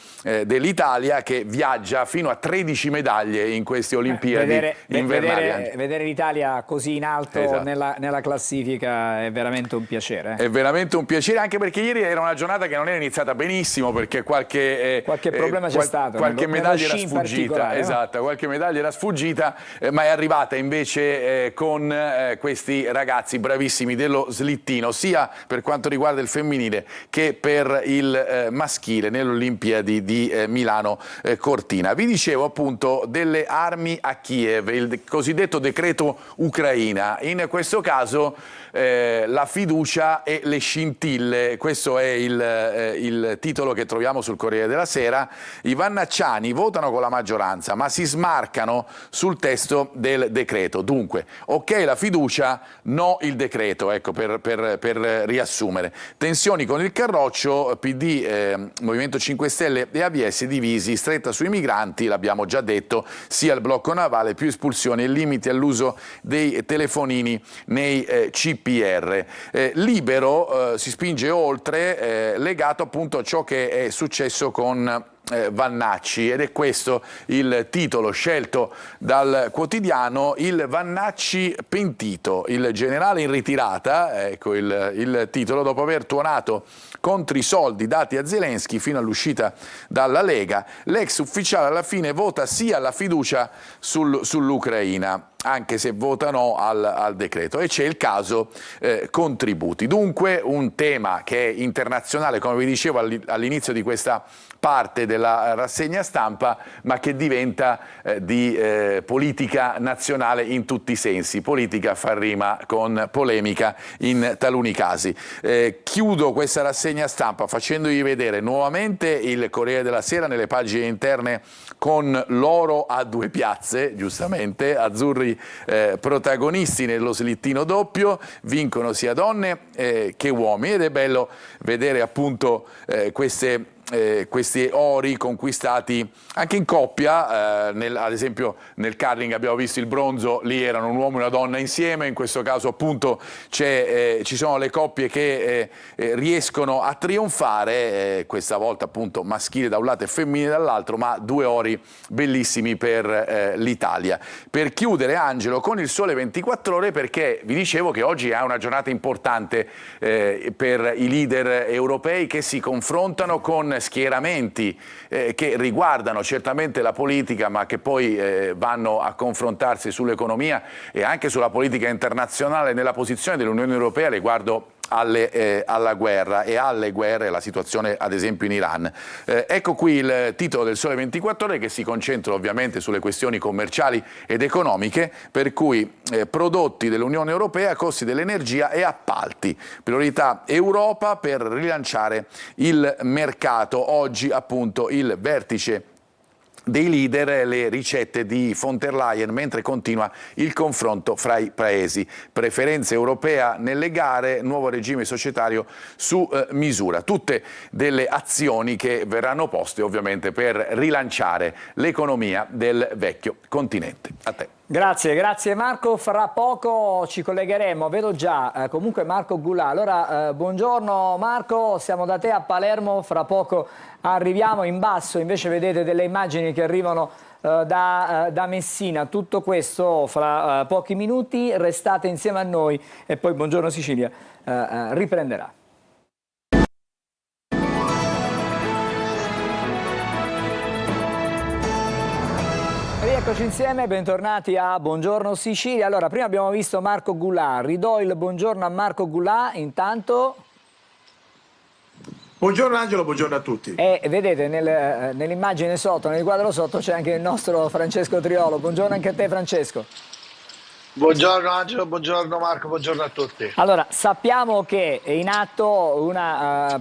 dell'Italia, che viaggia fino a 13 medaglie in queste Olimpiadi invernali. Vedere l'Italia così in alto, esatto, nella classifica è veramente un piacere. È veramente un piacere, anche perché ieri era una giornata che non era iniziata benissimo, perché qualche problema c'è stato, qualche medaglia era sfuggita, esatto, qualche medaglia era sfuggita, ma è arrivata invece con questi ragazzi bravissimi dello slittino, sia per quanto riguarda il femminile che per il maschile nelle Olimpiadi di Milano Cortina. Vi dicevo appunto delle armi a Kiev, il cosiddetto decreto Ucraina. In questo caso la fiducia e le scintille, questo è il titolo che troviamo sul Corriere della Sera. I vannacciani votano con la maggioranza, ma si smarcano sul testo del decreto. Dunque, ok la fiducia, no il decreto, ecco, per riassumere. Tensioni con il Carroccio, PD, Movimento 5 Stelle e AVS divisi, stretta sui migranti, l'abbiamo già detto, sia il blocco navale, più espulsioni e limiti all'uso dei telefonini nei CPR. Libero si spinge oltre, legato appunto a ciò che è successo con Vannacci, ed è questo il titolo scelto dal quotidiano: il Vannacci pentito, il generale in ritirata, ecco il titolo, dopo aver tuonato contro i soldi dati a Zelensky fino all'uscita dalla Lega. L'ex ufficiale alla fine vota sì alla fiducia sull'Ucraina. anche se vota no al decreto. E c'è il caso contributi. Dunque un tema che è internazionale, come vi dicevo all'inizio di questa parte della rassegna stampa, ma che diventa di politica nazionale in tutti i sensi. Politica fa rima con polemica in taluni casi. Chiudo questa rassegna stampa facendovi vedere nuovamente il Corriere della Sera nelle pagine interne con l'oro a due piazze, giustamente, azzurri protagonisti nello slittino doppio, vincono sia donne che uomini, ed è bello vedere appunto questi ori conquistati anche in coppia, ad esempio nel curling abbiamo visto il bronzo, lì erano un uomo e una donna insieme, in questo caso appunto ci sono le coppie che riescono a trionfare, questa volta appunto maschile da un lato e femminile dall'altro, ma due ori bellissimi per l'Italia. Per chiudere, Angelo, con il Sole 24 Ore, perché vi dicevo che oggi è una giornata importante per i leader europei che si confrontano con schieramenti che riguardano certamente la politica, ma che poi vanno a confrontarsi sull'economia e anche sulla politica internazionale, nella posizione dell'Unione Europea riguardo alla guerra e alle guerre, la situazione ad esempio in Iran. Ecco qui il titolo del Sole 24 Ore, che si concentra ovviamente sulle questioni commerciali ed economiche, per cui prodotti dell'Unione Europea, costi dell'energia e appalti. Priorità Europa per rilanciare il mercato. Oggi appunto il vertice dei leader, le ricette di von der Leyen, mentre continua il confronto fra i paesi. Preferenza europea nelle gare, nuovo regime societario su misura. Tutte delle azioni che verranno poste ovviamente per rilanciare l'economia del vecchio continente. A te. Grazie Marco, fra poco ci collegheremo, vedo già comunque Marco Goulà. Allora buongiorno Marco, siamo da te a Palermo, fra poco arriviamo. In basso invece vedete delle immagini che arrivano da Messina. Tutto questo fra pochi minuti, restate insieme a noi e poi Buongiorno Sicilia riprenderà. Eccoci insieme, bentornati a Buongiorno Sicilia. Allora, prima abbiamo visto Marco Goulà, ridò il buongiorno a Marco Goulà, intanto... Buongiorno Angelo, buongiorno a tutti. E vedete nell'immagine sotto, nel quadro sotto c'è anche il nostro Francesco Triolo. Buongiorno anche a te Francesco. Buongiorno Angelo, buongiorno Marco, buongiorno a tutti. Allora, sappiamo che è in atto una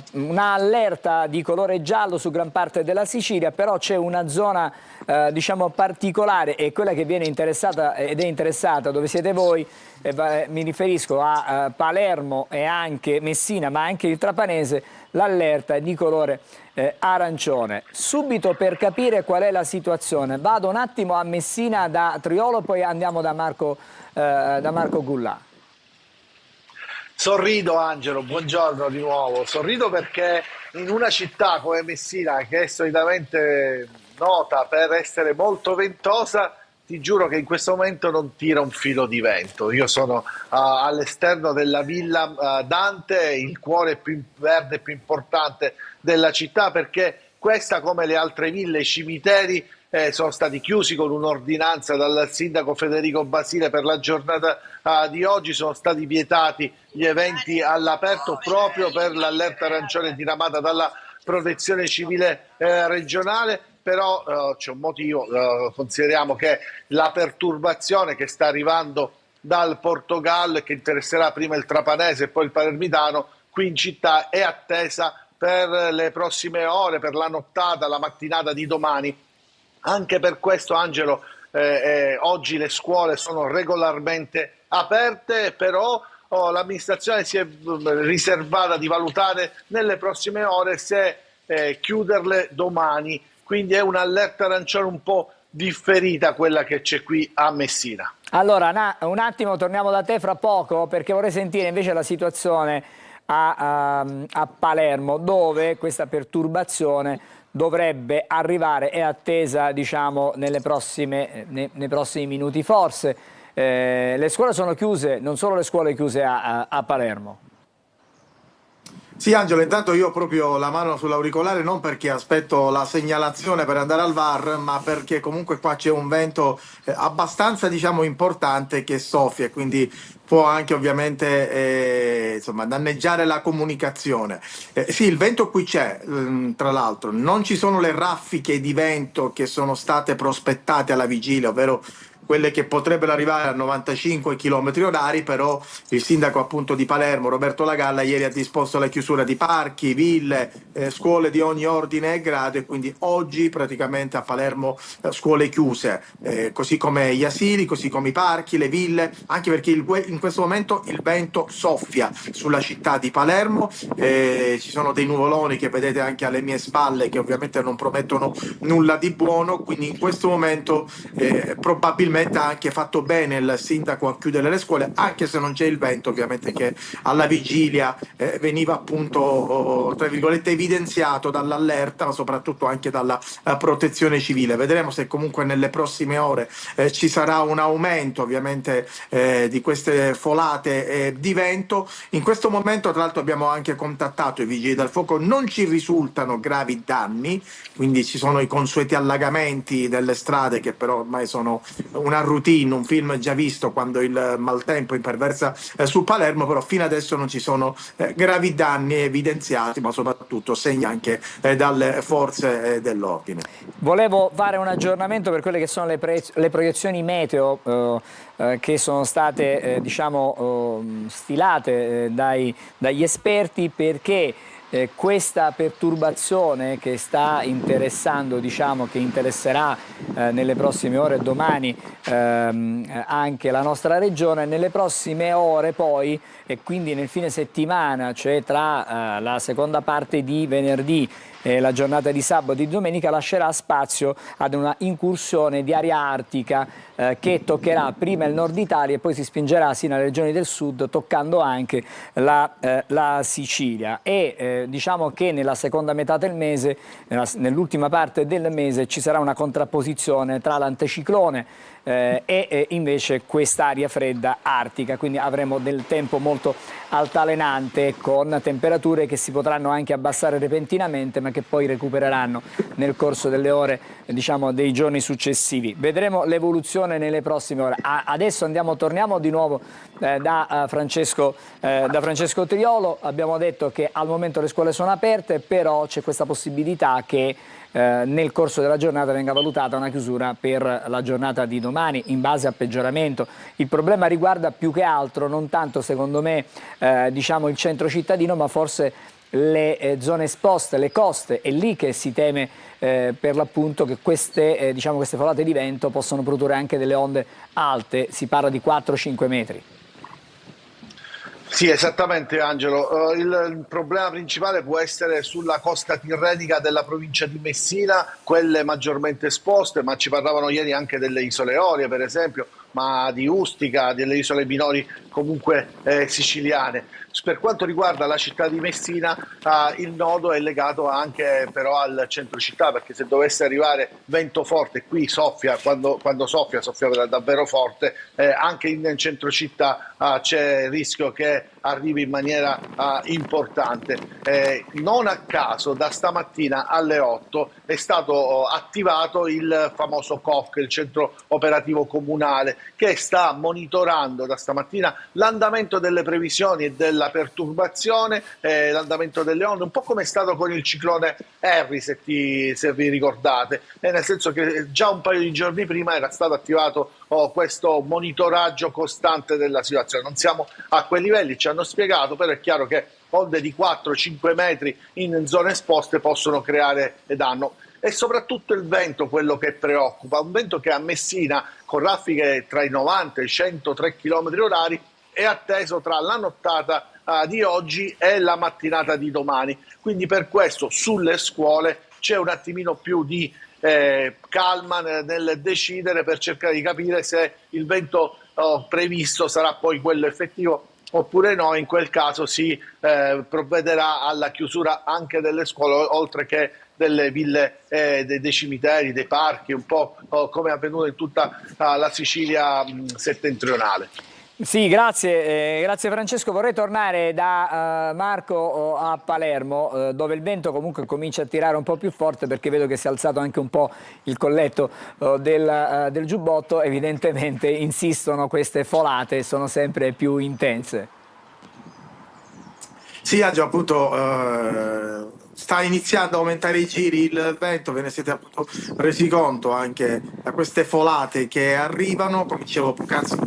allerta di colore giallo su gran parte della Sicilia, però c'è una zona diciamo particolare, e quella che viene interessata ed è interessata dove siete voi, mi riferisco a Palermo e anche Messina, ma anche il Trapanese, l'allerta è di colore arancione. Subito per capire qual è la situazione, vado un attimo a Messina da Triolo, poi andiamo da Marco Goulà. Sorrido Angelo, buongiorno di nuovo. Sorrido perché in una città come Messina, che è solitamente nota per essere molto ventosa, ti giuro che in questo momento non tira un filo di vento. Io sono all'esterno della Villa Dante, il cuore più verde e più importante della città, perché questa, come le altre ville, i cimiteri sono stati chiusi con un'ordinanza dal sindaco Federico Basile per la giornata di oggi. Sono stati vietati gli eventi all'aperto proprio per l'allerta arancione diramata dalla Protezione Civile regionale. Però c'è un motivo, consideriamo che la perturbazione che sta arrivando dal Portogallo e che interesserà prima il Trapanese e poi il Palermitano, qui in città è attesa per le prossime ore, per la nottata, la mattinata di domani. Anche per questo, Angelo, oggi le scuole sono regolarmente aperte, però l'amministrazione si è riservata di valutare nelle prossime ore se chiuderle domani. Quindi è un'allerta arancione un po' differita quella che c'è qui a Messina. Allora, un attimo, torniamo da te fra poco, perché vorrei sentire invece la situazione a Palermo, dove questa perturbazione dovrebbe arrivare, è attesa diciamo nei prossimi minuti forse. Le scuole sono chiuse, non solo le scuole chiuse a Palermo. Sì, Angelo, intanto io ho proprio la mano sull'auricolare non perché aspetto la segnalazione per andare al VAR, ma perché comunque qua c'è un vento abbastanza, diciamo, importante che soffia, quindi può anche ovviamente insomma, danneggiare la comunicazione. Sì, il vento qui c'è, tra l'altro, non ci sono le raffiche di vento che sono state prospettate alla vigilia, ovvero quelle che potrebbero arrivare a 95 km/h, però il sindaco appunto di Palermo, Roberto Lagalla, ieri ha disposto la chiusura di parchi, ville, scuole di ogni ordine e grado, e quindi oggi praticamente a Palermo scuole chiuse, così come gli asili, così come i parchi, le ville, anche perché in questo momento il vento soffia sulla città di Palermo, ci sono dei nuvoloni che vedete anche alle mie spalle che ovviamente non promettono nulla di buono, quindi in questo momento probabilmente ha anche fatto bene il sindaco a chiudere le scuole, anche se non c'è il vento, ovviamente, che alla vigilia veniva appunto tra virgolette evidenziato dall'allerta, ma soprattutto anche dalla protezione civile. Vedremo se comunque nelle prossime ore ci sarà un aumento ovviamente di queste folate di vento. In questo momento tra l'altro abbiamo anche contattato i vigili del fuoco, non ci risultano gravi danni, quindi ci sono i consueti allagamenti delle strade che però ormai sono una routine, un film già visto quando il maltempo imperversa su Palermo, però fino adesso non ci sono gravi danni evidenziati, ma soprattutto segni anche dalle forze dell'ordine. Volevo fare un aggiornamento per quelle che sono le proiezioni meteo che sono state stilate dagli esperti, perché questa perturbazione che sta interessando, che interesserà nelle prossime ore e domani anche la nostra regione, nelle prossime ore poi, e quindi nel fine settimana, cioè tra la seconda parte di venerdì e la giornata di sabato e di domenica, lascerà spazio ad una incursione di aria artica che toccherà prima il nord Italia e poi si spingerà sino alle regioni del sud, toccando anche la Sicilia. E diciamo che nella seconda metà del mese, nell'ultima parte del mese, ci sarà una contrapposizione tra l'anticiclone e invece quest'aria fredda artica, quindi avremo del tempo molto altalenante con temperature che si potranno anche abbassare repentinamente, ma che poi recupereranno nel corso delle ore, dei giorni successivi. Vedremo l'evoluzione nelle prossime ore. Adesso torniamo di nuovo da Francesco Triolo. Abbiamo detto che al momento le scuole sono aperte, però c'è questa possibilità che nel corso della giornata venga valutata una chiusura per la giornata di domani in base al peggioramento. Il problema riguarda più che altro non tanto, secondo me, il centro cittadino, ma forse le zone esposte, le coste. È lì che si teme per l'appunto che queste folate di vento possono produrre anche delle onde alte, si parla di 4-5 metri. Sì, esattamente Angelo. Il problema principale può essere sulla costa tirrenica della provincia di Messina, quelle maggiormente esposte, ma ci parlavano ieri anche delle isole Eolie, per esempio, ma di Ustica, delle isole minori comunque siciliane. Per quanto riguarda la città di Messina, il nodo è legato anche però al centro città, perché se dovesse arrivare vento forte, qui soffia, quando soffia davvero forte, anche in centro città c'è il rischio che arrivi in maniera importante. Non a caso da stamattina alle 8 è stato attivato il famoso COC, il centro operativo comunale, che sta monitorando da stamattina l'andamento delle previsioni e della perturbazione, l'andamento delle onde, un po' come è stato con il ciclone Harry, se vi ricordate, nel senso che già un paio di giorni prima era stato attivato questo monitoraggio costante della situazione. Non siamo a quei livelli, ci hanno spiegato, però è chiaro che onde di 4-5 metri in zone esposte possono creare danno. E soprattutto il vento, quello che preoccupa, un vento che a Messina, con raffiche tra i 90 e i 103 km/h, è atteso tra la nottata di oggi e la mattinata di domani. Quindi per questo sulle scuole c'è un attimino più di calma nel decidere, per cercare di capire se il vento previsto sarà poi quello effettivo oppure no. In quel caso si provvederà alla chiusura anche delle scuole, oltre che delle ville, dei cimiteri, dei parchi, un po' come è avvenuto in tutta la Sicilia settentrionale. Sì, grazie Francesco. Vorrei tornare da Marco a Palermo, dove il vento comunque comincia a tirare un po' più forte, perché vedo che si è alzato anche un po' il colletto del giubbotto. Evidentemente insistono queste folate, sono sempre più intense. Sì, Angelo, appunto sta iniziando a aumentare i giri il vento, ve ne siete appunto resi conto anche da queste folate che arrivano, come dicevo poc'anzi,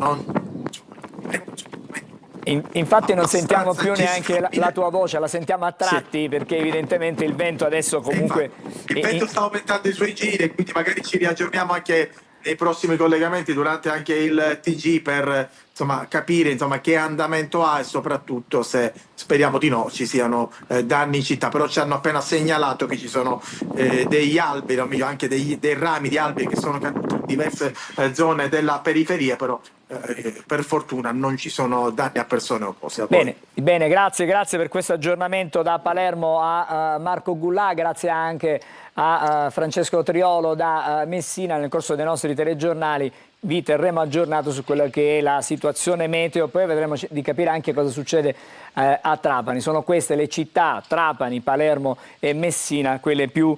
Infatti non sentiamo più neanche la tua voce, la sentiamo a tratti, perché evidentemente il vento adesso comunque... Il vento sta aumentando i suoi giri e quindi magari ci riaggiorniamo anche nei prossimi collegamenti durante anche il TG per capire che andamento ha e soprattutto se, speriamo di no, ci siano danni in città. Però ci hanno appena segnalato che ci sono degli alberi, o meglio anche dei rami di alberi che sono caduti in diverse zone della periferia, però per fortuna non ci sono danni a persone o cose. Bene, grazie per questo aggiornamento da Palermo a Marco Gullà, grazie anche a Francesco Triolo da Messina. Nel corso dei nostri telegiornali vi terremo aggiornato su quella che è la situazione meteo, poi vedremo di capire anche cosa succede a Trapani. Sono queste le città, Trapani, Palermo e Messina, quelle più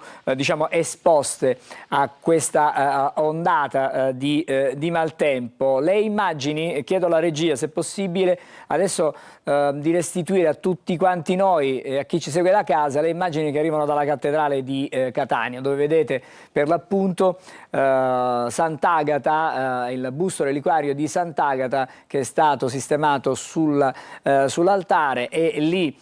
esposte a questa ondata di maltempo. Le immagini, chiedo alla regia se è possibile adesso di restituire a tutti quanti noi e a chi ci segue da casa le immagini che arrivano dalla cattedrale di Catania, dove vedete per l'appunto Sant'Agata, il busto reliquario di Sant'Agata che è stato sistemato sull'altare, e lì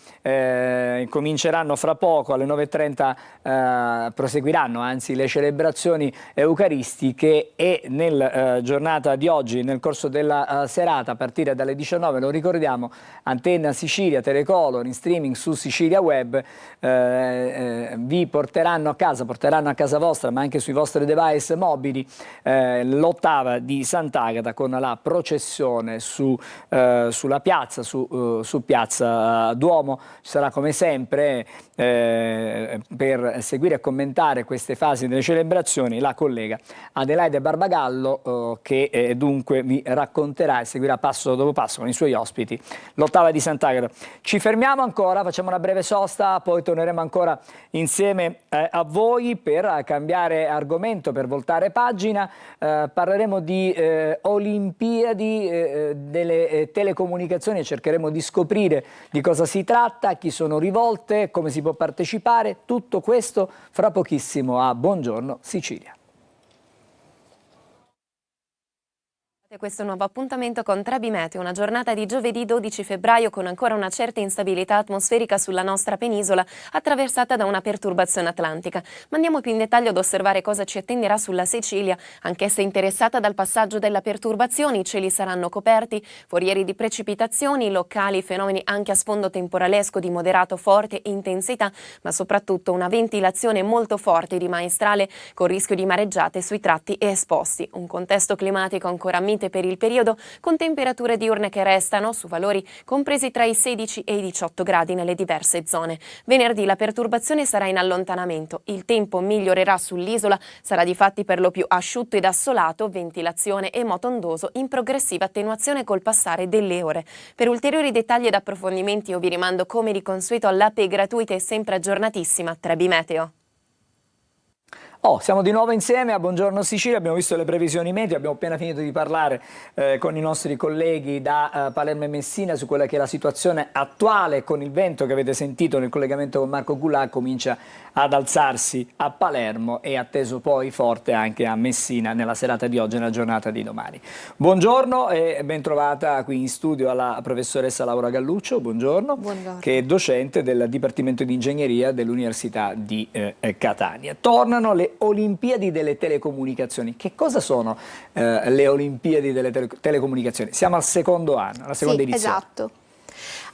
cominceranno fra poco alle 9:30, proseguiranno anzi le celebrazioni eucaristiche, e nel giornata di oggi, nel corso della serata, a partire dalle 19, lo ricordiamo, Antenna Sicilia, Telecolor in streaming su Sicilia Web vi porteranno a casa vostra, ma anche sui vostri device mobili, l'ottava di Sant'Agata con la processione sulla piazza, su Piazza Duomo. Ci sarà come sempre per seguire e commentare queste fasi delle celebrazioni la collega Adelaide Barbagallo, che dunque vi racconterà e seguirà passo dopo passo con i suoi ospiti l'ottava di Sant'Agata. Ci fermiamo ancora, facciamo una breve sosta, poi torneremo ancora insieme a voi per cambiare argomento, per voltare pagina. Parleremo di Olimpiadi delle telecomunicazioni e cercheremo di scoprire di cosa si tratta, a chi sono rivolte, come si può partecipare. Tutto questo fra pochissimo a Buongiorno Sicilia. Questo nuovo appuntamento con Trebi Meteo, una giornata di giovedì 12 febbraio con ancora una certa instabilità atmosferica sulla nostra penisola, attraversata da una perturbazione atlantica. Ma andiamo più in dettaglio ad osservare cosa ci attenderà sulla Sicilia, anch'essa interessata dal passaggio della perturbazione. I cieli saranno coperti, forieri di precipitazioni locali, fenomeni anche a sfondo temporalesco di moderato forte intensità, ma soprattutto una ventilazione molto forte di maestrale con rischio di mareggiate sui tratti esposti. Un contesto climatico ancora mite per il periodo, con temperature diurne che restano su valori compresi tra i 16 e i 18 gradi nelle diverse zone. Venerdì la perturbazione sarà in allontanamento, il tempo migliorerà sull'isola, sarà difatti per lo più asciutto ed assolato, ventilazione e moto ondoso in progressiva attenuazione col passare delle ore. Per ulteriori dettagli ed approfondimenti io vi rimando come di consueto all'app gratuita e sempre aggiornatissima Trebi Meteo. Siamo di nuovo insieme a Buongiorno Sicilia, abbiamo visto le previsioni meteo, abbiamo appena finito di parlare con i nostri colleghi da Palermo e Messina su quella che è la situazione attuale, con il vento che avete sentito nel collegamento con Marco Gullà comincia ad alzarsi a Palermo e atteso poi forte anche a Messina nella serata di oggi e nella giornata di domani. Buongiorno e ben trovata qui in studio alla professoressa Laura Galluccio, buongiorno. Buongiorno. Che è docente del Dipartimento di Ingegneria dell'Università di Catania. Tornano le Olimpiadi delle telecomunicazioni. Che cosa sono le Olimpiadi delle telecomunicazioni? Siamo al secondo anno, alla seconda edizione. Esatto.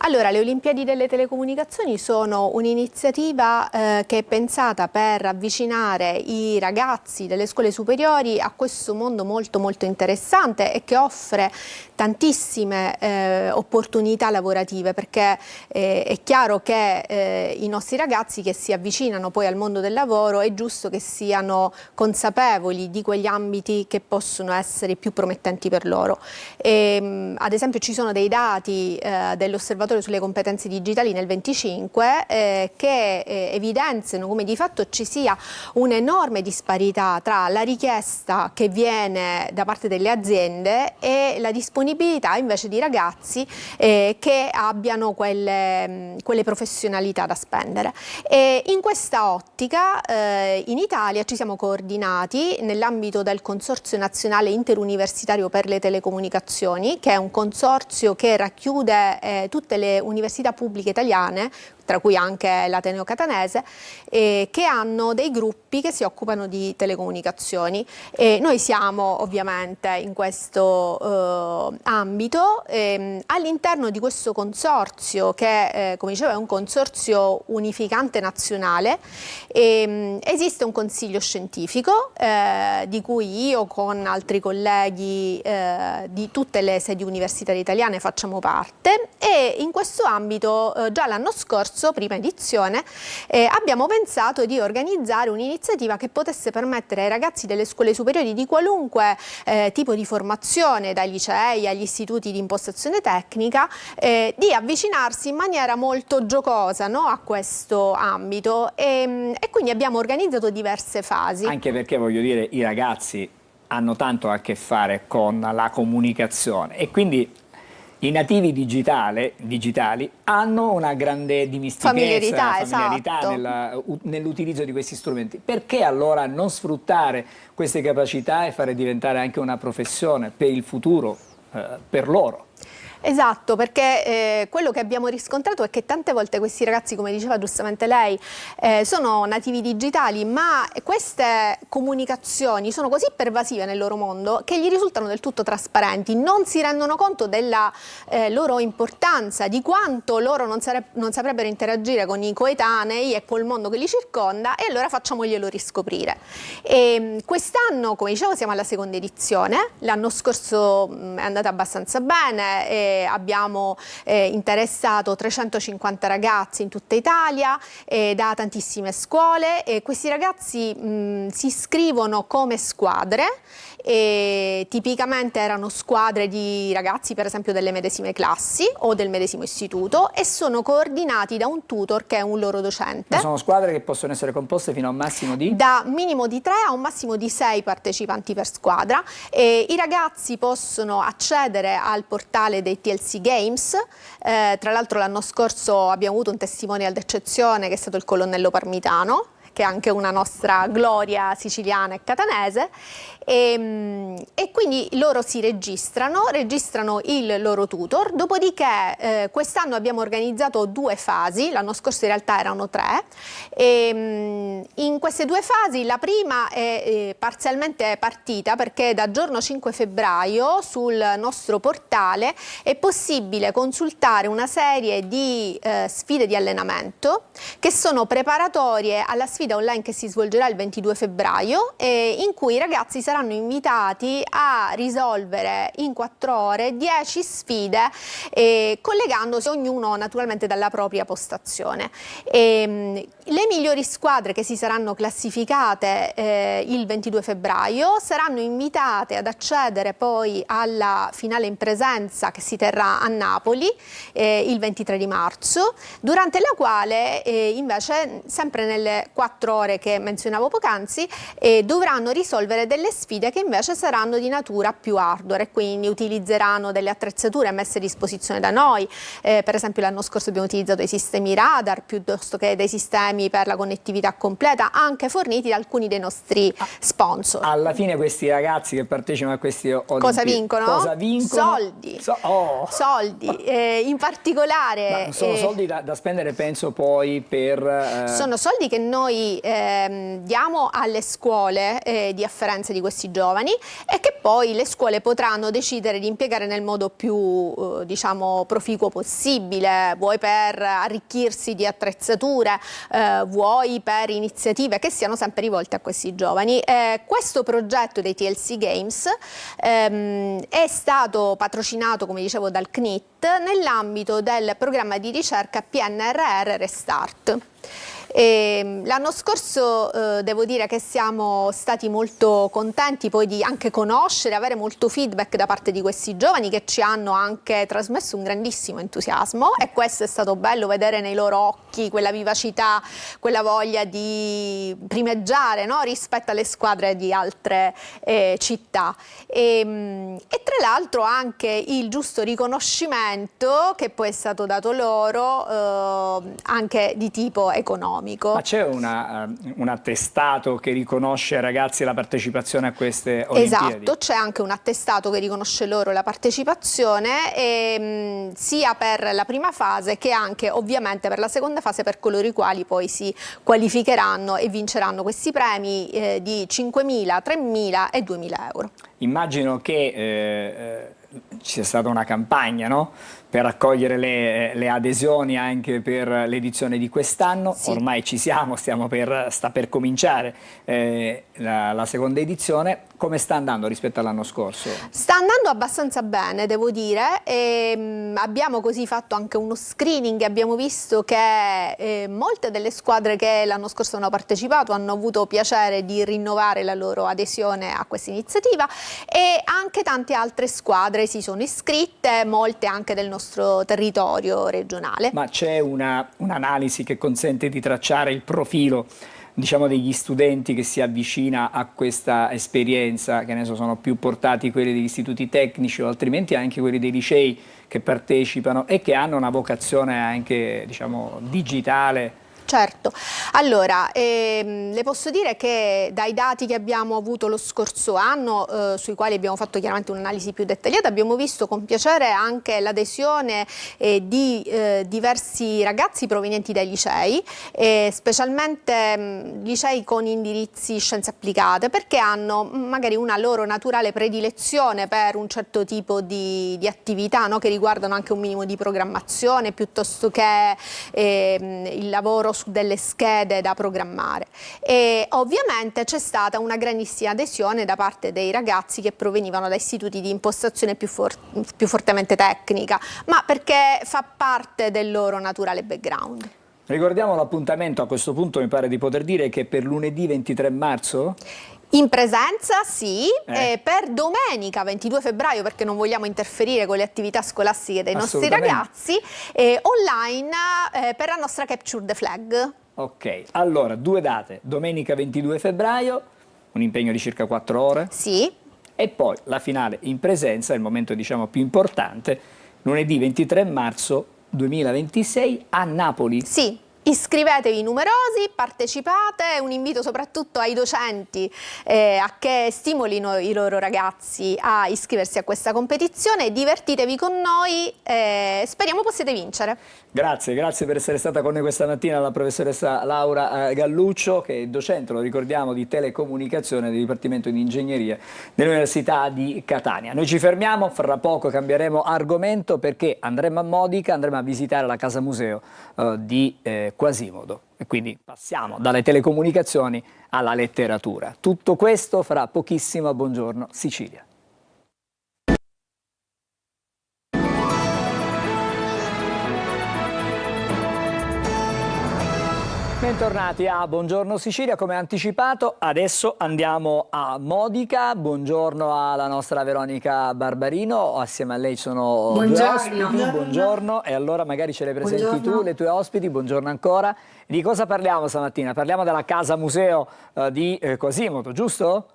Allora, le Olimpiadi delle Telecomunicazioni sono un'iniziativa che è pensata per avvicinare i ragazzi delle scuole superiori a questo mondo molto molto interessante e che offre tantissime opportunità lavorative, perché è chiaro che i nostri ragazzi che si avvicinano poi al mondo del lavoro è giusto che siano consapevoli di quegli ambiti che possono essere più promettenti per loro. Ad esempio ci sono dei dati dell'Osservatorio sulle competenze digitali nel 25 che evidenziano come di fatto ci sia un'enorme disparità tra la richiesta che viene da parte delle aziende e la disponibilità invece di ragazzi che abbiano quelle professionalità da spendere. E in questa ottica in Italia ci siamo coordinati nell'ambito del Consorzio Nazionale Interuniversitario per le Telecomunicazioni, che è un consorzio che racchiude tutte le università pubbliche italiane, tra cui anche l'Ateneo Catanese, che hanno dei gruppi che si occupano di telecomunicazioni. Noi siamo ovviamente in questo ambito. All'interno di questo consorzio, che come dicevo è un consorzio unificante nazionale, esiste un consiglio scientifico di cui io con altri colleghi di tutte le sedi universitarie italiane facciamo parte, e in questo ambito già l'anno scorso, prima edizione, abbiamo pensato di organizzare un'iniziativa che potesse permettere ai ragazzi delle scuole superiori di qualunque tipo di formazione, dai licei agli istituti di impostazione tecnica, di avvicinarsi in maniera molto giocosa, no, a questo ambito, e quindi abbiamo organizzato diverse fasi. Anche perché, voglio dire, i ragazzi hanno tanto a che fare con la comunicazione e quindi i nativi digitali hanno una grande dimestichezza, familiarità esatto, nell'utilizzo di questi strumenti. Perché allora non sfruttare queste capacità e fare diventare anche una professione per il futuro, per loro? Esatto, perché quello che abbiamo riscontrato è che tante volte questi ragazzi, come diceva giustamente lei, sono nativi digitali, ma queste comunicazioni sono così pervasive nel loro mondo che gli risultano del tutto trasparenti, non si rendono conto della loro importanza, di quanto loro non saprebbero interagire con i coetanei e col mondo che li circonda, e allora facciamoglielo riscoprire. Quest'anno, come dicevo, siamo alla seconda edizione, l'anno scorso è andata abbastanza bene, abbiamo interessato 350 ragazzi in tutta Italia, da tantissime scuole, e questi ragazzi si iscrivono come squadre. Tipicamente erano squadre di ragazzi per esempio delle medesime classi o del medesimo istituto, e sono coordinati da un tutor che è un loro docente. Ma sono squadre che possono essere composte fino a un massimo di? Da minimo di 3 a un massimo di 6 partecipanti per squadra. I ragazzi possono accedere al portale dei TLC Games. Tra l'altro l'anno scorso abbiamo avuto un testimonial d'eccezione che è stato il colonnello Parmitano, che è anche una nostra gloria siciliana e catanese, e quindi loro si registrano il loro tutor, dopodiché quest'anno abbiamo organizzato 2 fasi, l'anno scorso in realtà erano 3, e in queste 2 fasi la prima è parzialmente partita, perché da giorno 5 febbraio sul nostro portale è possibile consultare una serie di sfide di allenamento che sono preparatorie alla sfida online che si svolgerà il 22 febbraio, in cui i ragazzi saranno invitati a risolvere in 4 ore 10 sfide, collegandosi ognuno naturalmente dalla propria postazione. Le migliori squadre che si saranno classificate il 22 febbraio saranno invitate ad accedere poi alla finale in presenza che si terrà a Napoli il 23 di marzo, durante la quale invece, sempre nelle 4 ore che menzionavo poc'anzi, dovranno risolvere delle sfide che invece saranno di natura più hardware, quindi utilizzeranno delle attrezzature messe a disposizione da noi. Per esempio l'anno scorso abbiamo utilizzato i sistemi radar piuttosto che dei sistemi per la connettività completa, anche forniti da alcuni dei nostri sponsor. Alla fine questi ragazzi che partecipano a questi Olimpiadi cosa vincono? Cosa vincono? Soldi. Soldi. In particolare sono soldi da spendere, penso, poi per sono soldi che noi noi diamo alle scuole di afferenza di questi giovani e che poi le scuole potranno decidere di impiegare nel modo più diciamo proficuo possibile, vuoi per arricchirsi di attrezzature, vuoi per iniziative che siano sempre rivolte a questi giovani. Questo progetto dei TLC Games è stato patrocinato, come dicevo, dal CNIT nell'ambito del programma di ricerca PNRR Restart. L'anno scorso devo dire che siamo stati molto contenti poi di anche conoscere, avere molto feedback da parte di questi giovani che ci hanno anche trasmesso un grandissimo entusiasmo, e questo è stato bello, vedere nei loro occhi quella vivacità, quella voglia di primeggiare, no? Rispetto alle squadre di altre città, e tra l'altro anche il giusto riconoscimento che poi è stato dato loro anche di tipo economico. Ma c'è un attestato che riconosce ai ragazzi la partecipazione a queste Olimpiadi? Esatto, c'è anche un attestato che riconosce loro la partecipazione, sia per la prima fase che anche ovviamente per la seconda fase, per coloro i quali poi si qualificheranno e vinceranno questi premi di 5.000, 3.000 e 2.000 euro. Immagino che ci sia stata una campagna, no? Per raccogliere le adesioni anche per l'edizione di quest'anno. Sì. Ormai ci siamo, sta per cominciare la seconda edizione. Come sta andando rispetto all'anno scorso? Sta andando abbastanza bene, devo dire, abbiamo così fatto anche uno screening e abbiamo visto che molte delle squadre che l'anno scorso hanno partecipato hanno avuto piacere di rinnovare la loro adesione a questa iniziativa, e anche tante altre squadre si sono iscritte, molte anche del nostro territorio regionale. Ma c'è un'analisi che consente di tracciare il profilo, diciamo, degli studenti che si avvicina a questa esperienza? Che ne so, sono più portati quelli degli istituti tecnici o altrimenti anche quelli dei licei che partecipano e che hanno una vocazione anche, diciamo, digitale? Certo, allora le posso dire che dai dati che abbiamo avuto lo scorso anno, sui quali abbiamo fatto chiaramente un'analisi più dettagliata, abbiamo visto con piacere anche l'adesione di diversi ragazzi provenienti dai licei, specialmente licei con indirizzi scienze applicate, perché hanno magari una loro naturale predilezione per un certo tipo di attività, no? Che riguardano anche un minimo di programmazione piuttosto che il lavoro su delle schede da programmare. E ovviamente c'è stata una grandissima adesione da parte dei ragazzi che provenivano da istituti di impostazione più fortemente tecnica, ma perché fa parte del loro naturale background. Ricordiamo l'appuntamento, a questo punto mi pare di poter dire che per lunedì 23 marzo? In presenza sì, per domenica 22 febbraio, perché non vogliamo interferire con le attività scolastiche dei nostri ragazzi, online per la nostra Capture the Flag. Ok, allora due date: domenica 22 febbraio, un impegno di circa 4 ore. Sì. E poi la finale in presenza, il momento diciamo più importante, lunedì 23 marzo 2026 a Napoli. Sì. Iscrivetevi numerosi, partecipate, un invito soprattutto ai docenti a che stimolino i loro ragazzi a iscriversi a questa competizione, divertitevi con noi, speriamo possiate vincere. Grazie per essere stata con noi questa mattina la professoressa Laura Galluccio, che è docente, lo ricordiamo, di telecomunicazione del Dipartimento di Ingegneria dell'Università di Catania. Noi ci fermiamo, fra poco cambieremo argomento perché andremo a Modica, andremo a visitare la Casa Museo di Quasimodo, e quindi passiamo dalle telecomunicazioni alla letteratura. Tutto questo fra pochissimo a Buongiorno Sicilia. Bentornati a Buongiorno Sicilia, come anticipato adesso andiamo a Modica. Buongiorno alla nostra Veronica Barbarino, assieme a lei sono due ospiti. Buongiorno. E allora magari ce le presenti tu, le tue ospiti. Buongiorno ancora. Di cosa parliamo stamattina? Parliamo della Casa Museo di Quasimodo, giusto?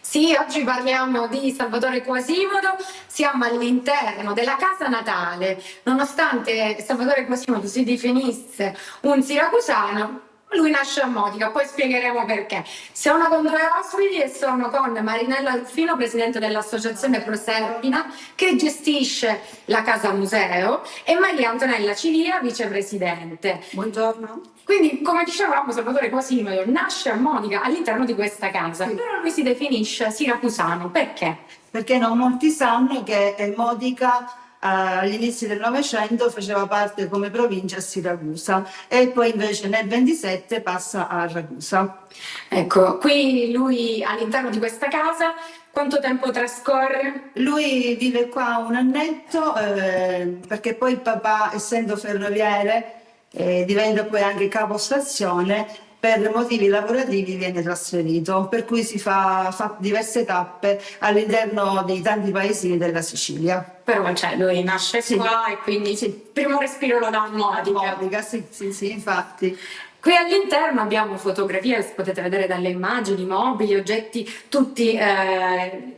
Sì, oggi parliamo di Salvatore Quasimodo, siamo all'interno della casa natale. Nonostante Salvatore Quasimodo si definisse un siracusano, Lui nasce a Modica, poi spiegheremo perché. Sono con 2 ospiti e sono con Marinella Ruffino, presidente dell'associazione Proserpina, che gestisce la casa museo, e Maria Antonella Cilia, vicepresidente. Buongiorno. Quindi, come dicevamo, Salvatore Quasimodo nasce a Modica all'interno di questa casa, però lui si definisce siracusano. Perché? Perché non molti sanno che Modica agli inizi del Novecento faceva parte come provincia a Siracusa e poi invece nel 27 passa a Ragusa. Ecco, qui lui all'interno di questa casa quanto tempo trascorre? Lui vive qua un annetto perché poi il papà, essendo ferroviere, diventa poi anche capostazione. Per motivi lavorativi viene trasferito, per cui si fa diverse tappe all'interno dei tanti paesini della Sicilia. Però cioè, lui nasce qua e quindi il primo respiro lo dà a Modica. Sì, infatti. Qui all'interno abbiamo fotografie, potete vedere dalle immagini, mobili, oggetti tutti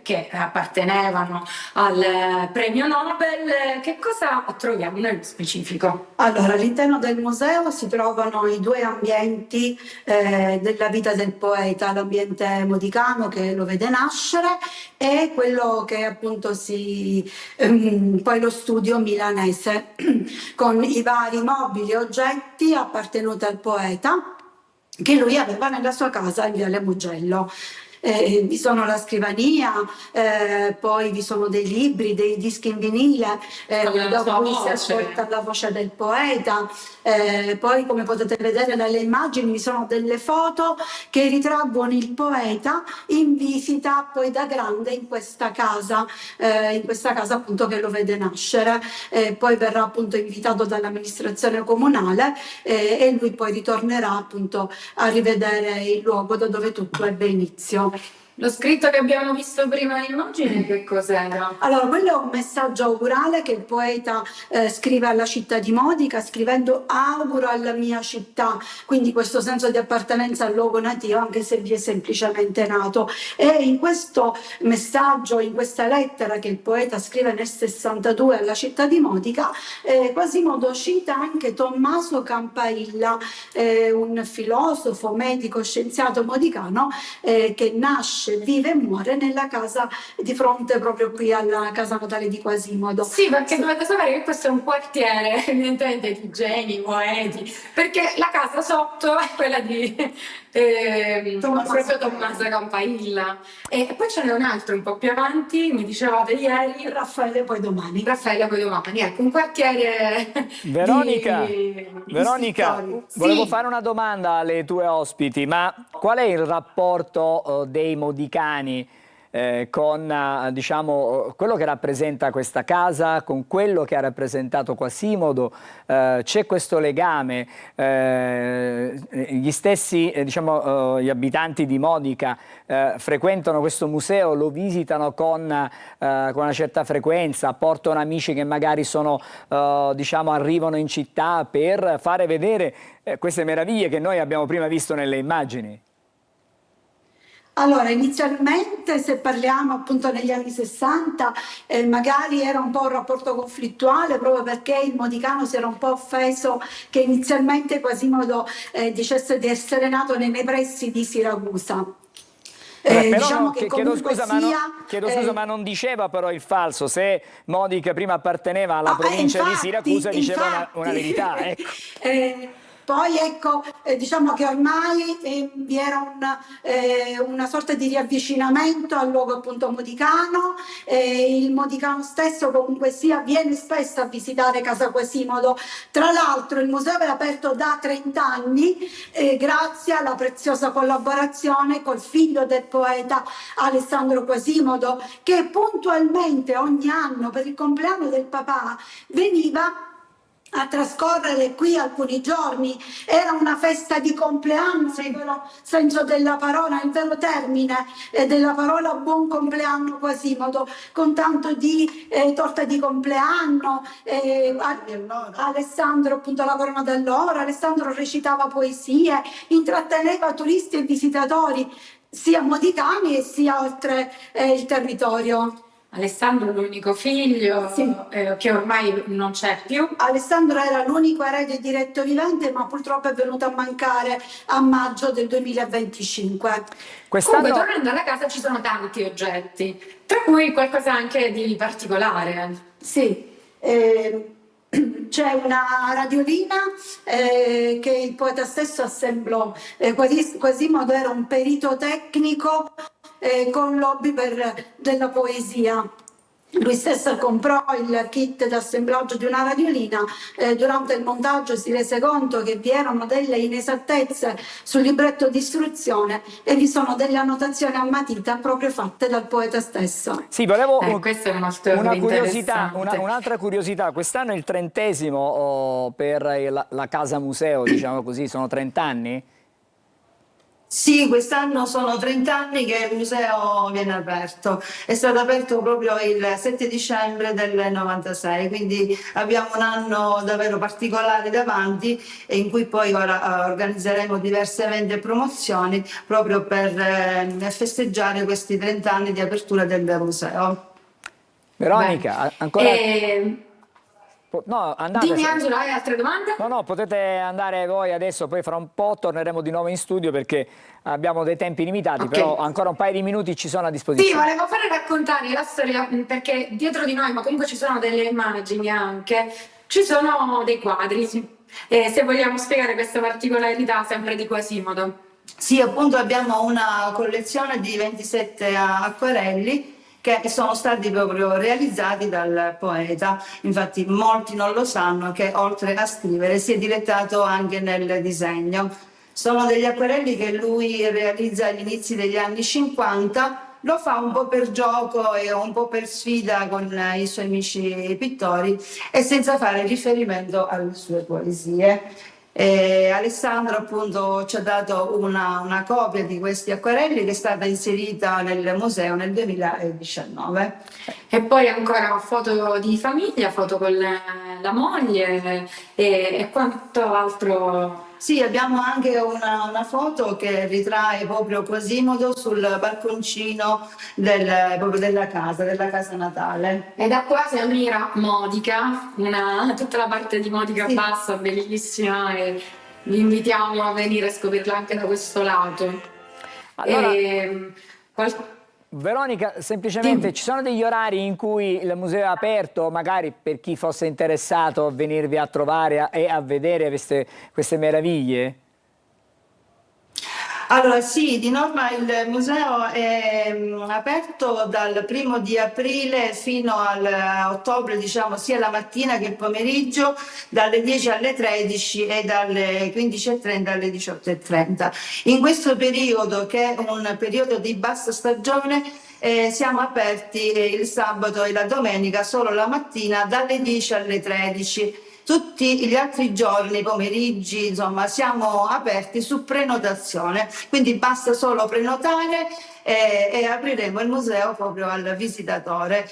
che appartenevano al premio Nobel. Che cosa troviamo nello specifico? Allora, all'interno del museo si trovano i 2 ambienti della vita del poeta, l'ambiente modicano che lo vede nascere e quello che appunto poi lo studio milanese con i vari mobili e oggetti appartenuti al poeta che lui aveva nella sua casa in Viale Mugello. Vi sono la scrivania, poi vi sono dei libri, dei dischi in vinile, dove si ascolta la voce del poeta. Poi, come potete vedere dalle immagini, vi sono delle foto che ritraggono il poeta in visita poi da grande in questa casa appunto che lo vede nascere. Poi verrà appunto invitato dall'amministrazione comunale e lui poi ritornerà appunto a rivedere il luogo da dove tutto ebbe inizio. Lo scritto che abbiamo visto prima in immagine, che cos'era? Allora, quello è un messaggio augurale che il poeta scrive alla città di Modica, scrivendo auguro alla mia città, quindi questo senso di appartenenza al luogo nativo, anche se vi è semplicemente nato. E in questo messaggio, in questa lettera che il poeta scrive nel 62 alla città di Modica, Quasimodo cita anche Tommaso Campailla, un filosofo, medico, scienziato modicano che nasce, vive e muore nella casa di fronte proprio qui alla casa natale di Quasimodo. Sì, perché dovete sapere che questo è un quartiere evidentemente di geni, poeti, perché la casa sotto è quella di proprio Tommaso Campailla. E poi ce n'è un altro un po' più avanti, mi dicevate ieri, Raffaele poi domani, ecco, un quartiere Veronica, volevo Sì. fare una domanda alle tue ospiti, ma qual è il rapporto dei modicani con diciamo, quello che rappresenta questa casa, con quello che ha rappresentato Quasimodo? C'è questo legame? Gli stessi diciamo, gli abitanti di Modica frequentano questo museo, lo visitano con una certa frequenza, portano amici che magari sono, diciamo, arrivano in città per fare vedere queste meraviglie che noi abbiamo prima visto nelle immagini. Allora, inizialmente, se parliamo appunto negli anni 60, magari era un po' un rapporto conflittuale, proprio perché il modicano si era un po' offeso che inizialmente Quasimodo dicesse di essere nato nei pressi di Siracusa. Diciamo che chiedo scusa, ma non diceva però il falso, se Modica prima apparteneva alla provincia di Siracusa, diceva una verità. Ecco. Poi ecco, diciamo che ormai vi era una sorta di riavvicinamento al luogo appunto modicano, il modicano stesso comunque sia viene spesso a visitare casa Quasimodo. Tra l'altro il museo è aperto da 30 anni grazie alla preziosa collaborazione col figlio del poeta Alessandro Quasimodo, che puntualmente ogni anno per il compleanno del papà veniva a trascorrere qui alcuni giorni. Era una festa di compleanno nel vero senso della parola, nel vero termine della parola buon compleanno Quasimodo, con tanto di torta di compleanno, Alessandro appunto la corona d'alloro, Alessandro recitava poesie, intratteneva turisti e visitatori sia modicani e sia oltre il territorio. Alessandro è l'unico figlio che ormai non c'è più. Alessandro era l'unico erede diretto vivente, ma purtroppo è venuto a mancare a maggio del 2025. Comunque, tornando alla casa ci sono tanti oggetti, tra cui qualcosa anche di particolare. Sì, c'è una radiolina che il poeta stesso assemblò. Quasimodo era un perito tecnico con l'hobby della poesia. Lui stesso comprò il kit d'assemblaggio di una radiolina, durante il montaggio si rese conto che vi erano delle inesattezze sul libretto di istruzione e vi sono delle annotazioni a matita proprio fatte dal poeta stesso. Sì, volevo questo è molto una curiosità, interessante. un'altra curiosità, quest'anno è il 30° per la Casa Museo, diciamo così, sono 30 anni? Sì, quest'anno sono 30 anni che il museo viene aperto. È stato aperto proprio il 7 dicembre del 96, quindi abbiamo un anno davvero particolare davanti e in cui poi ora organizzeremo diverse eventi e promozioni proprio per festeggiare questi 30 anni di apertura del museo. Veronica, ancora... No, andate. Dimmi Angelo, hai altre domande? No, potete andare voi adesso, poi fra un po' torneremo di nuovo in studio perché abbiamo dei tempi limitati, però ancora un paio di minuti ci sono a disposizione. Sì, volevo fare raccontare la storia perché dietro di noi, ma comunque ci sono delle immagini anche, ci sono dei quadri. Se vogliamo spiegare questa particolarità sempre di Quasimodo. Sì, appunto abbiamo una collezione di 27 acquarelli che sono stati proprio realizzati dal poeta. Infatti molti non lo sanno che oltre a scrivere si è dilettato anche nel disegno. Sono degli acquarelli che lui realizza agli inizi degli anni 50, lo fa un po' per gioco e un po' per sfida con i suoi amici pittori e senza fare riferimento alle sue poesie. Alessandro appunto ci ha dato una copia di questi acquarelli che è stata inserita nel museo nel 2019. E poi ancora foto di famiglia, foto con la moglie e quanto altro. Sì, abbiamo anche una foto che ritrae proprio Quasimodo sul balconcino proprio della casa natale. E da qua si ammira Modica, tutta la parte di Modica bassa, bellissima, e vi invitiamo a venire a scoprirla anche da questo lato. Allora, Veronica, semplicemente ci sono degli orari in cui il museo è aperto, magari per chi fosse interessato a venirvi a trovare e a vedere queste meraviglie? Allora sì, di norma il museo è aperto dal 1° di aprile fino all'ottobre, diciamo, sia la mattina che il pomeriggio, dalle 10 alle 13 e dalle 15:30 alle 18:30. In questo periodo, che è un periodo di bassa stagione, siamo aperti il sabato e la domenica solo la mattina dalle 10 alle 13. Tutti gli altri giorni, pomeriggi, insomma, siamo aperti su prenotazione, quindi basta solo prenotare e apriremo il museo proprio al visitatore.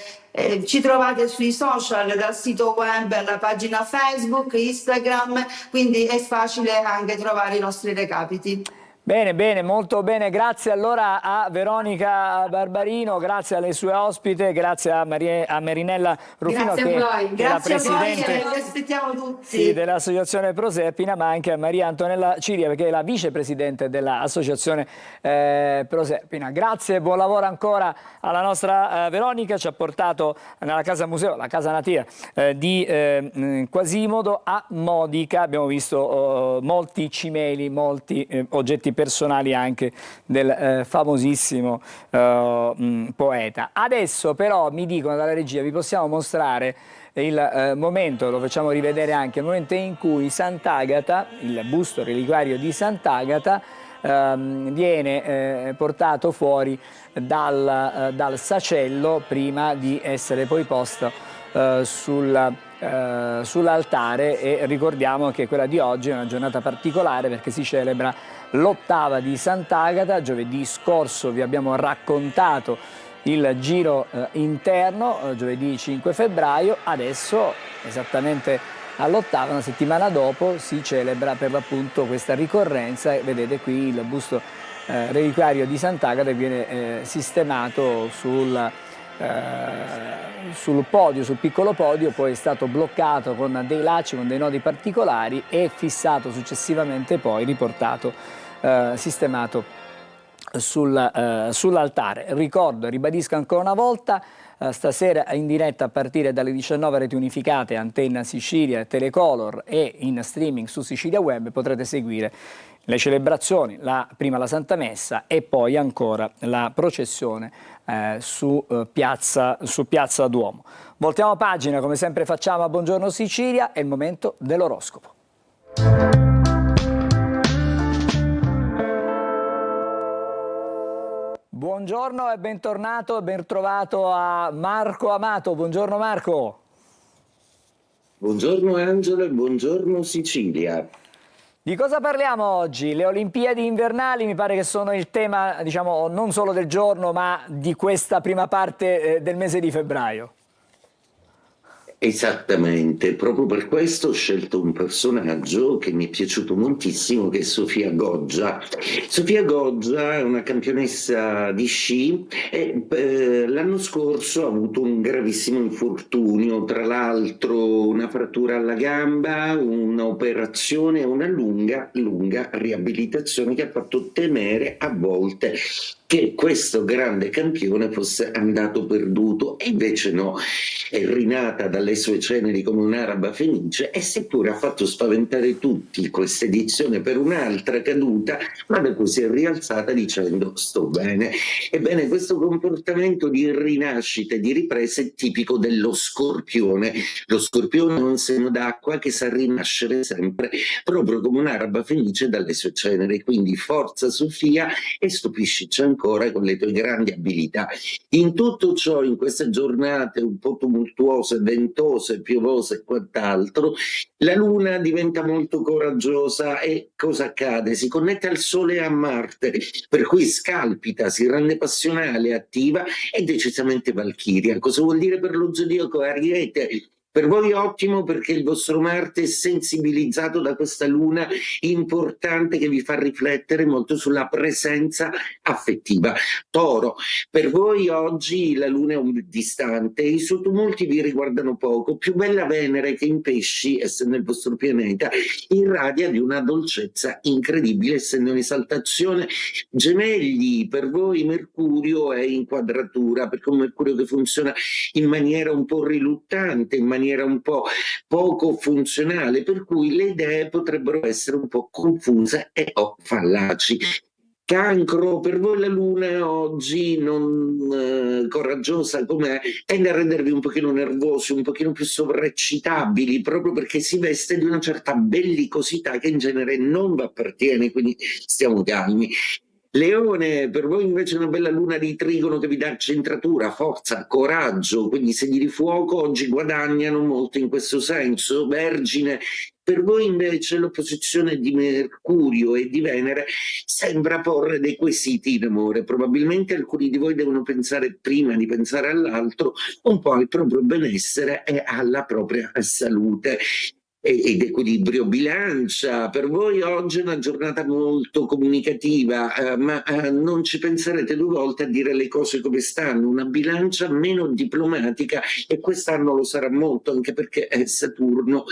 Ci trovate sui social, dal sito web alla pagina Facebook, Instagram, quindi è facile anche trovare i nostri recapiti. Bene, molto bene, grazie allora a Veronica Barbarino, grazie alle sue ospite, grazie a Marinella Rufino che è la presidente vi aspettiamo tutti. Dell'associazione Proserpina, ma anche a Maria Antonella Ciria perché è la vicepresidente dell'associazione Proserpina. Grazie e buon lavoro ancora alla nostra Veronica, ci ha portato nella casa museo, la casa natia di Quasimodo a Modica, abbiamo visto molti cimeli, molti oggetti personali anche del famosissimo poeta. Adesso però mi dicono dalla regia, vi possiamo mostrare il momento, lo facciamo rivedere anche, il momento in cui Sant'Agata, il busto reliquiario di Sant'Agata, viene portato fuori dal sacello prima di essere poi posto sull'altare, e ricordiamo che quella di oggi è una giornata particolare perché si celebra l'8ª di Sant'Agata. Giovedì scorso vi abbiamo raccontato il giro interno, giovedì 5 febbraio, adesso esattamente all'8ª, una settimana dopo, si celebra per l'appunto questa ricorrenza. Vedete qui il busto reliquiario di Sant'Agata che viene sistemato sul podio, sul piccolo podio, poi è stato bloccato con dei lacci, con dei nodi particolari e fissato successivamente, poi riportato, sistemato sull'altare. Ricordo, ribadisco ancora una volta, stasera in diretta a partire dalle 19 reti unificate, Antenna Sicilia, Telecolor e in streaming su Sicilia Web potrete seguire le celebrazioni, prima la Santa Messa e poi ancora la processione su Piazza Duomo. Voltiamo pagina, come sempre facciamo a Buongiorno Sicilia, è il momento dell'oroscopo. Buongiorno e bentornato e ben trovato a Marco Amato. Buongiorno Marco. Buongiorno Angelo e buongiorno Sicilia. Di cosa parliamo oggi? Le Olimpiadi invernali mi pare che sono il tema, diciamo, non solo del giorno, ma di questa prima parte del mese di febbraio. Esattamente, proprio per questo ho scelto un personaggio che mi è piaciuto moltissimo, che è Sofia Goggia. Sofia Goggia è una campionessa di sci e l'anno scorso ha avuto un gravissimo infortunio, tra l'altro una frattura alla gamba, un'operazione e una lunga riabilitazione che ha fatto temere a volte che questo grande campione fosse andato perduto, e invece no, è rinata dalle sue ceneri come un'araba fenice, e seppure ha fatto spaventare tutti questa edizione per un'altra caduta, ma da cui si è rialzata dicendo sto bene. Ebbene, questo comportamento di rinascita e di ripresa è tipico dello Scorpione. Lo Scorpione è un segno d'acqua che sa rinascere sempre, proprio come un'araba fenice dalle sue ceneri, quindi forza Sofia e stupiscici ancora con le tue grandi abilità. In tutto ciò, in queste giornate un po' tumultuose, ventose, piovose e quant'altro, la Luna diventa molto coraggiosa e cosa accade? Si connette al Sole e a Marte, per cui scalpita, si rende passionale, attiva e decisamente valchiria. Cosa vuol dire per lo zodiaco Ariete? Per voi ottimo, perché il vostro Marte è sensibilizzato da questa Luna importante che vi fa riflettere molto sulla presenza affettiva. Toro, per voi oggi la Luna è un distante e i suoi tumulti vi riguardano poco. Più bella Venere, che in Pesci, essendo il vostro pianeta, irradia di una dolcezza incredibile, essendo un'esaltazione. Gemelli, per voi Mercurio è in quadratura, perché un Mercurio che funziona in maniera un po' riluttante, in maniera un po' poco funzionale, per cui le idee potrebbero essere un po' confuse e o fallaci. Cancro, per voi la Luna oggi non coraggiosa com'è, tende a rendervi un pochino nervosi, un pochino più sovraeccitabili, proprio perché si veste di una certa bellicosità che in genere non vi appartiene, quindi stiamo calmi. Leone, per voi invece una bella luna di trigono che vi dà centratura, forza, coraggio, quindi i segni di fuoco oggi guadagnano molto in questo senso. Vergine, per voi invece l'opposizione di Mercurio e di Venere sembra porre dei quesiti in amore. Probabilmente alcuni di voi devono pensare, prima di pensare all'altro, un po' al proprio benessere e alla propria salute. Ed equilibrio. Bilancia, per voi oggi è una giornata molto comunicativa, ma non ci penserete due volte a dire le cose come stanno. Una bilancia meno diplomatica, e quest'anno lo sarà molto, anche perché Saturno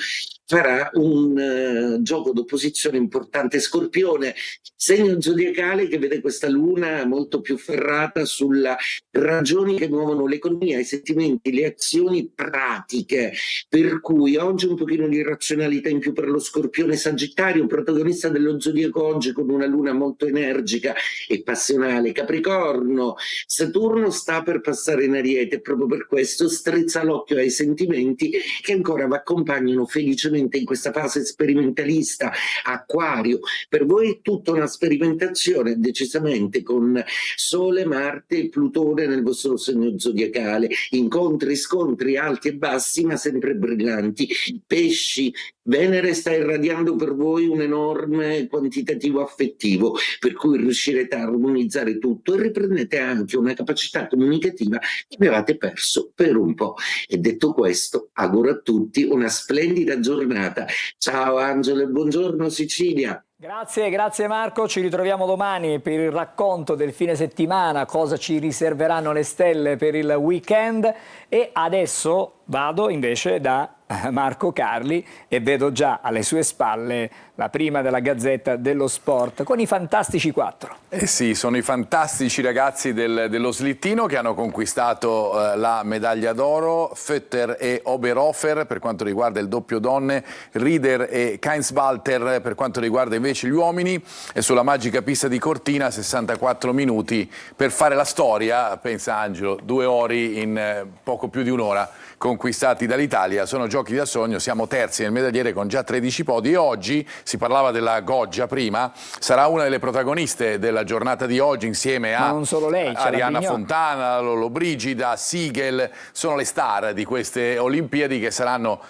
farà un gioco d'opposizione importante. Scorpione, segno zodiacale che vede questa luna molto più ferrata sulle ragioni che muovono l'economia, i sentimenti, le azioni pratiche, per cui oggi un pochino di razionalità in più per lo Scorpione. Sagittario, protagonista dello zodiaco oggi con una luna molto energica e passionale. Capricorno, Saturno sta per passare in Ariete, proprio per questo strizza l'occhio ai sentimenti che ancora vi accompagnano felicemente in questa fase sperimentalista. Acquario, per voi è tutta una sperimentazione, decisamente, con Sole, Marte e Plutone nel vostro segno zodiacale, incontri, scontri alti e bassi ma sempre brillanti. Pesci, Venere sta irradiando per voi un enorme quantitativo affettivo, per cui riuscirete a armonizzare tutto e riprendete anche una capacità comunicativa che avevate perso per un po'. E detto questo, auguro a tutti una splendida giornata. Ciao Angelo e buongiorno Sicilia. Grazie Marco, ci ritroviamo domani per il racconto del fine settimana, cosa ci riserveranno le stelle per il weekend, e adesso vado invece da Marco Carli e vedo già alle sue spalle la prima della Gazzetta dello Sport con i Fantastici 4. Eh sì, sono i fantastici ragazzi dello slittino che hanno conquistato la medaglia d'oro, Fötter e Oberhofer per quanto riguarda il doppio donne, Rieder e Keinswalter per quanto riguarda invece gli uomini, e sulla magica pista di Cortina 64 minuti per fare la storia, pensa Angelo, 2 ori in poco più di un'ora conquistati dall'Italia. Sono giochi da sogno, siamo terzi nel medagliere con già 13 podi, e oggi, si parlava della Goggia prima, sarà una delle protagoniste della giornata di oggi insieme a non solo lei, Arianna Fontana, Lollobrigida, Siegel, sono le star di queste Olimpiadi che saranno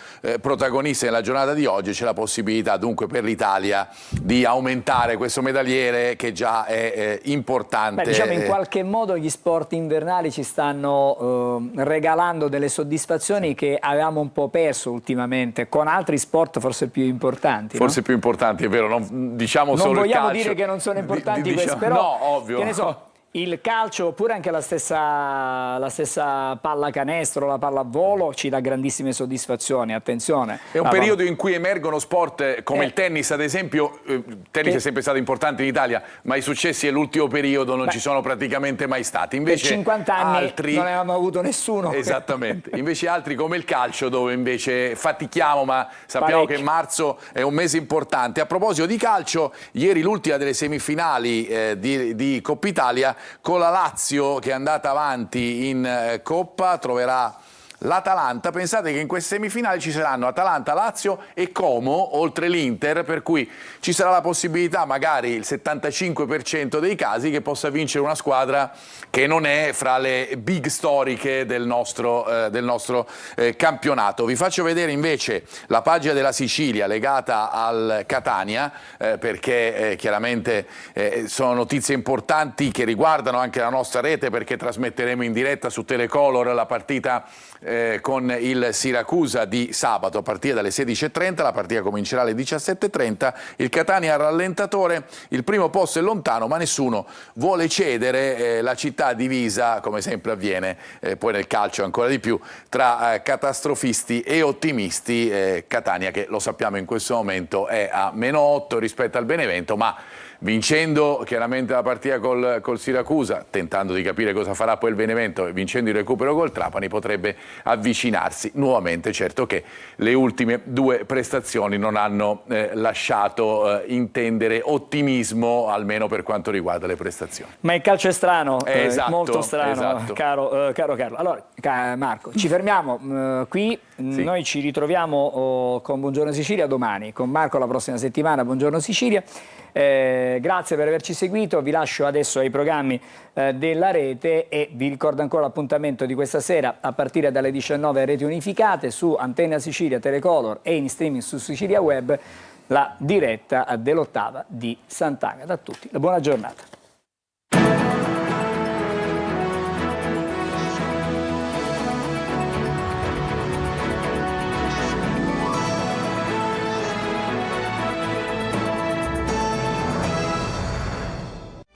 protagoniste nella giornata di oggi. C'è la possibilità dunque per l'Italia di aumentare questo medagliere che già è importante. Beh, diciamo in qualche modo gli sport invernali ci stanno regalando delle soddisfazioni che avevamo un po' perso ultimamente, con altri sport forse più importanti. Forse no? più importanti, è vero, non diciamo non solo il calcio. Non vogliamo dire che non sono importanti questi, però no, ovvio. Che ne so, il calcio oppure anche la stessa pallacanestro, la pallavolo ci dà grandissime soddisfazioni, attenzione. È un periodo in cui emergono sport come il tennis, ad esempio. Il tennis è sempre stato importante in Italia, ma i successi dell'ultimo periodo non ci sono praticamente mai stati. Invece per 50 anni altri non ne avevamo avuto nessuno. Esattamente. Invece altri come il calcio, dove invece fatichiamo, ma sappiamo che marzo è un mese importante. A proposito di calcio, ieri l'ultima delle semifinali di Coppa Italia, con la Lazio che è andata avanti in Coppa, troverà l'Atalanta. Pensate che in queste semifinali ci saranno Atalanta, Lazio e Como, oltre l'Inter, per cui ci sarà la possibilità, magari il 75% dei casi, che possa vincere una squadra che non è fra le big storiche del nostro campionato. Vi faccio vedere invece la pagina della Sicilia legata al Catania, perché chiaramente sono notizie importanti che riguardano anche la nostra rete, perché trasmetteremo in diretta su Telecolor la partita con il Siracusa di sabato a partire dalle 16:30, la partita comincerà alle 17:30, il Catania al rallentatore, il primo posto è lontano ma nessuno vuole cedere, la città divisa come sempre avviene, poi nel calcio ancora di più, tra catastrofisti e ottimisti. Catania, che lo sappiamo in questo momento è a -8 rispetto al Benevento, ma vincendo chiaramente la partita col Siracusa, tentando di capire cosa farà poi il Benevento, e vincendo il recupero col Trapani, potrebbe avvicinarsi nuovamente. Certo che le ultime 2 prestazioni non hanno lasciato intendere ottimismo, almeno per quanto riguarda le prestazioni. Ma il calcio è strano, esatto, molto strano, esatto. Caro Carlo. Allora, Marco, ci fermiamo qui, sì. Noi ci ritroviamo con Buongiorno Sicilia domani, con Marco la prossima settimana. Buongiorno Sicilia. Grazie per averci seguito, vi lascio adesso ai programmi della rete e vi ricordo ancora l'appuntamento di questa sera a partire dalle 19 reti unificate su Antenna Sicilia, Telecolor e in streaming su Sicilia Web, la diretta dell'8ª di Sant'Agata. A tutti, la buona giornata.